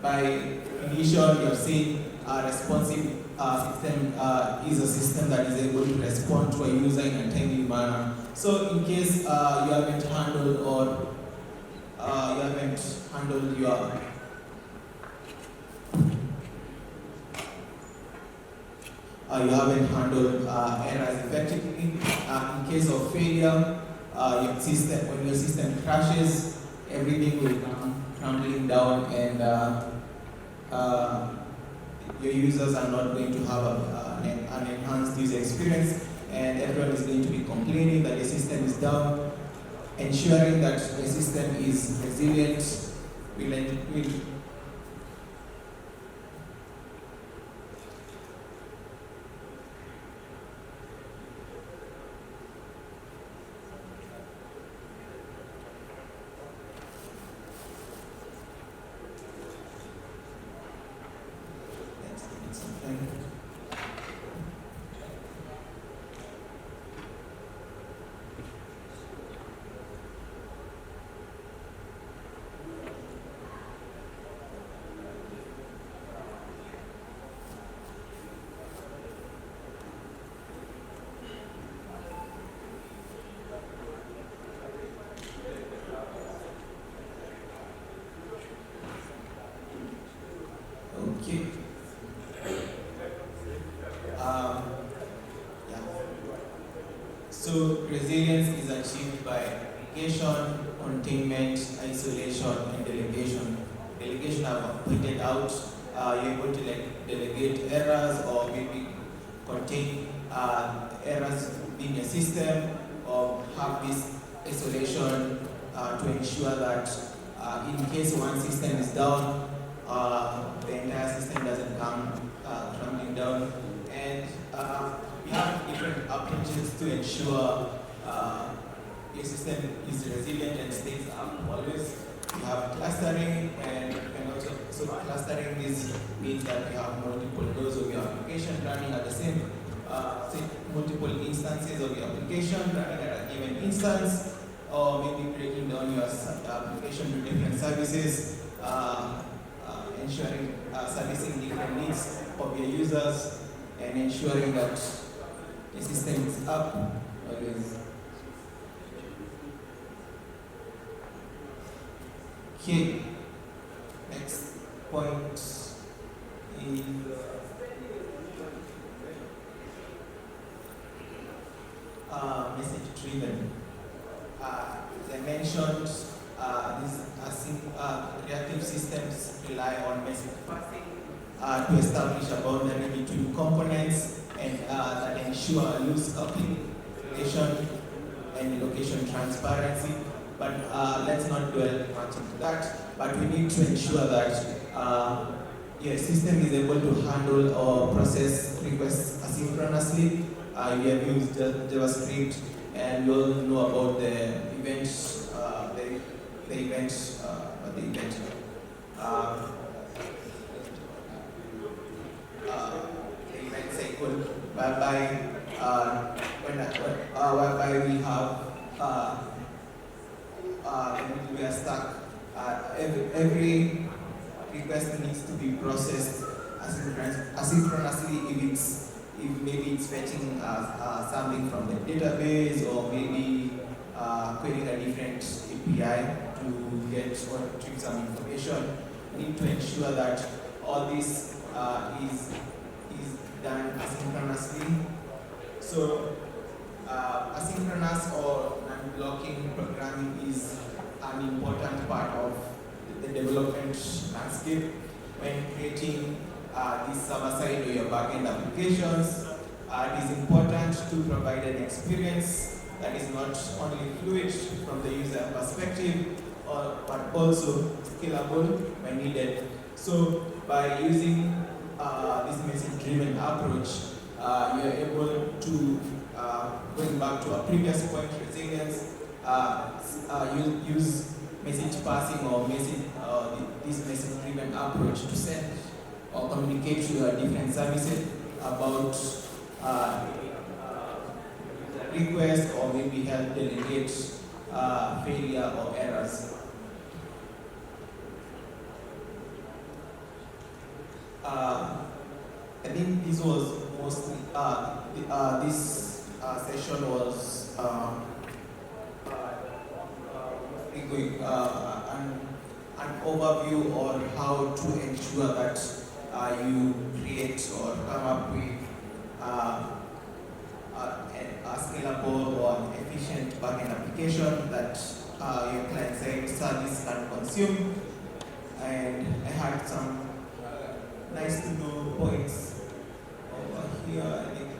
by definition, you are saying a responsive system is a system that is able to respond to a user in a timely manner. So in case you haven't handled errors effectively, in case of failure, when your system crashes, everything will come crumbling down, and your users are not going to have an enhanced user experience, and everyone is going to be complaining that the system is down. Ensuring that the system is resilient will okay. So resilience is achieved by application, containment, isolation, and delegation. Delegation I've pointed out, you're able to delegate errors or maybe contain errors in your system, or have this isolation to ensure that in case one system is down, the entire system doesn't come crumbling down. And we have different approaches to ensure your system is resilient and stays up always. We have clustering, and also so clustering this means that we have multiple nodes of your application running at the same, multiple instances of your application running at a given instance, or maybe breaking down your application to different services, ensuring servicing different needs of your users, and ensuring that the system is up always. Okay, next point is message driven. As I mentioned, these reactive systems rely on message passing to establish a boundary between components and that ensure loose coupling, relation, and location transparency. But let's not dwell much into that. But we need to ensure that your system is able to handle or process requests asynchronously. We have used JavaScript, and you all know about the events, the event cycle, whereby we have when we are stuck, every request needs to be processed asynchronously if maybe it's fetching something from the database, or maybe querying a different API to get or retrieve some information. need to ensure that all this is done asynchronously. So asynchronous or non-blocking programming is an important part of the development landscape when creating these server-side or your backend applications. It is important to provide an experience that is not only fluid from the user perspective, but also scalable when needed. So by using this message-driven approach, you are able to, going back to our previous point, resilience, use message passing or this message-driven approach to send or communicate to your different services about requests or maybe help delegate failure or errors. I think this was mostly, this session was an overview on how to ensure that you create or come up with a scalable or efficient backend application that your client-side service can consume. And I had some nice to know points over here. I think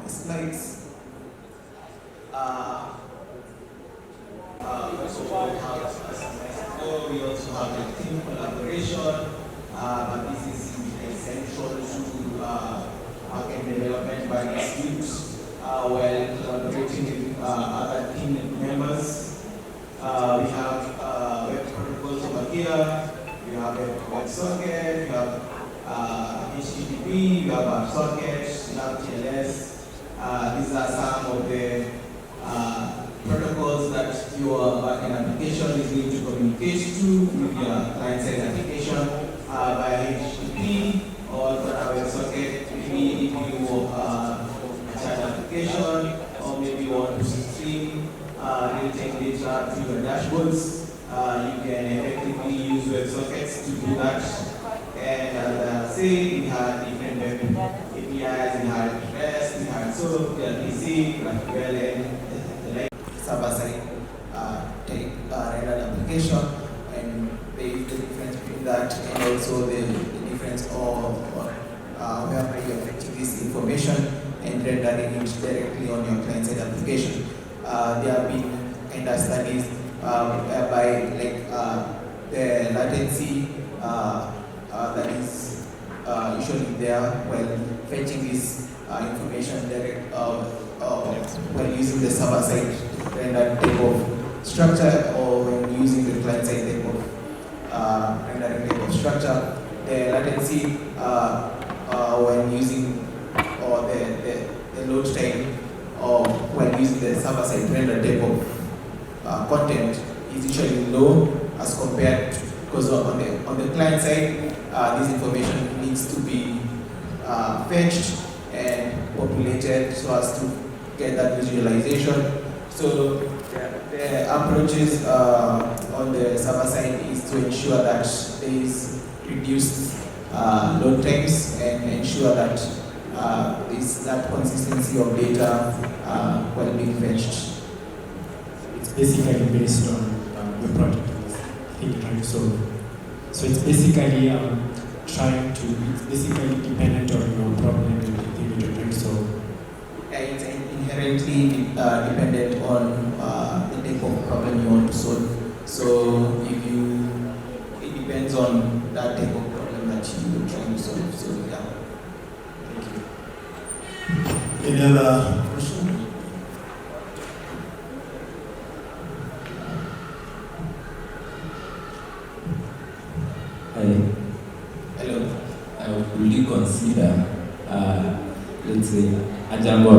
the slides. We also have a team collaboration, but this is essential to backend development by the students while collaborating with other team members. We have web protocols over here. We have WebSocket, we have HTTP, we have WebSocket, we have TLS. These are some of the protocols that your backend application is going to communicate to with your client-side application via HTTP or via WebSocket. Maybe if you a chat application, or maybe you want to stream real-time data to your dashboards. You can effectively use WebSockets to do that. And as I say, we had different web APIs, we had REST, we had SOAP, gRPC, GraphQL, and like server-side rendered application. And there is the difference between that and also the difference of whereby you are fetching this information and rendering it directly on your client-side application. There have been kind of studies whereby the latency that is usually there when fetching this information direct when using the server-side rendered type of structure or when using the client-side type of rendering type of structure. The latency when using or the load time or when using the server-side rendered type of content is usually low as compared to, because on the client side, this information needs to be fetched and populated so as to get that visualization. So the approaches on the server side is to ensure that there is reduced load times and ensure that there is that consistency of data while being fetched.
It's basically based on the project you're trying to solve. So it's basically it's basically dependent on your problem and the thing you're trying to solve.
It's inherently dependent on the type of problem you want to solve. So it depends on that type of problem that you're trying to solve. So yeah. Thank you.
Any other question?
Hello. Will you consider, let's say, a Django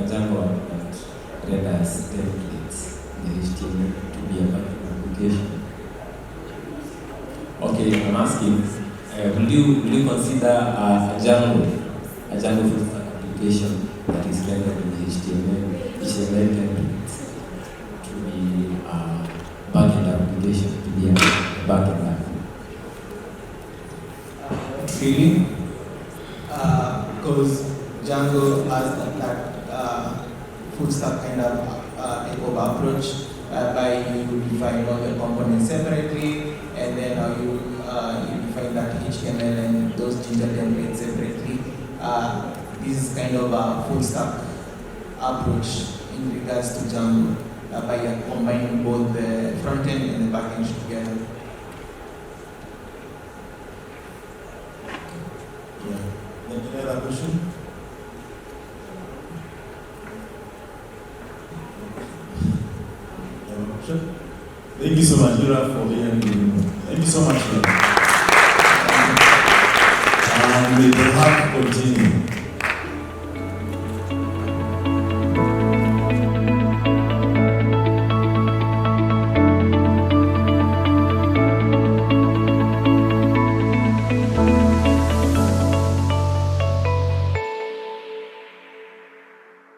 that renders templates in the HTML to be a backend application? Okay, I'm asking, will you consider a Django full stack application that is rendered in the HTML templates to be a backend application, to be a backend app?
really, because Django has that full stack kind of type of approach, by you define all the components separately, and then you define that HTML and those Ginger templates separately. This is kind of a full stack approach in regards to Django, by combining both the front end and the back end together.
Yeah. Any other question? Thank you so much, Yura, for being here. Thank you so much, Yura. And may the hack continue.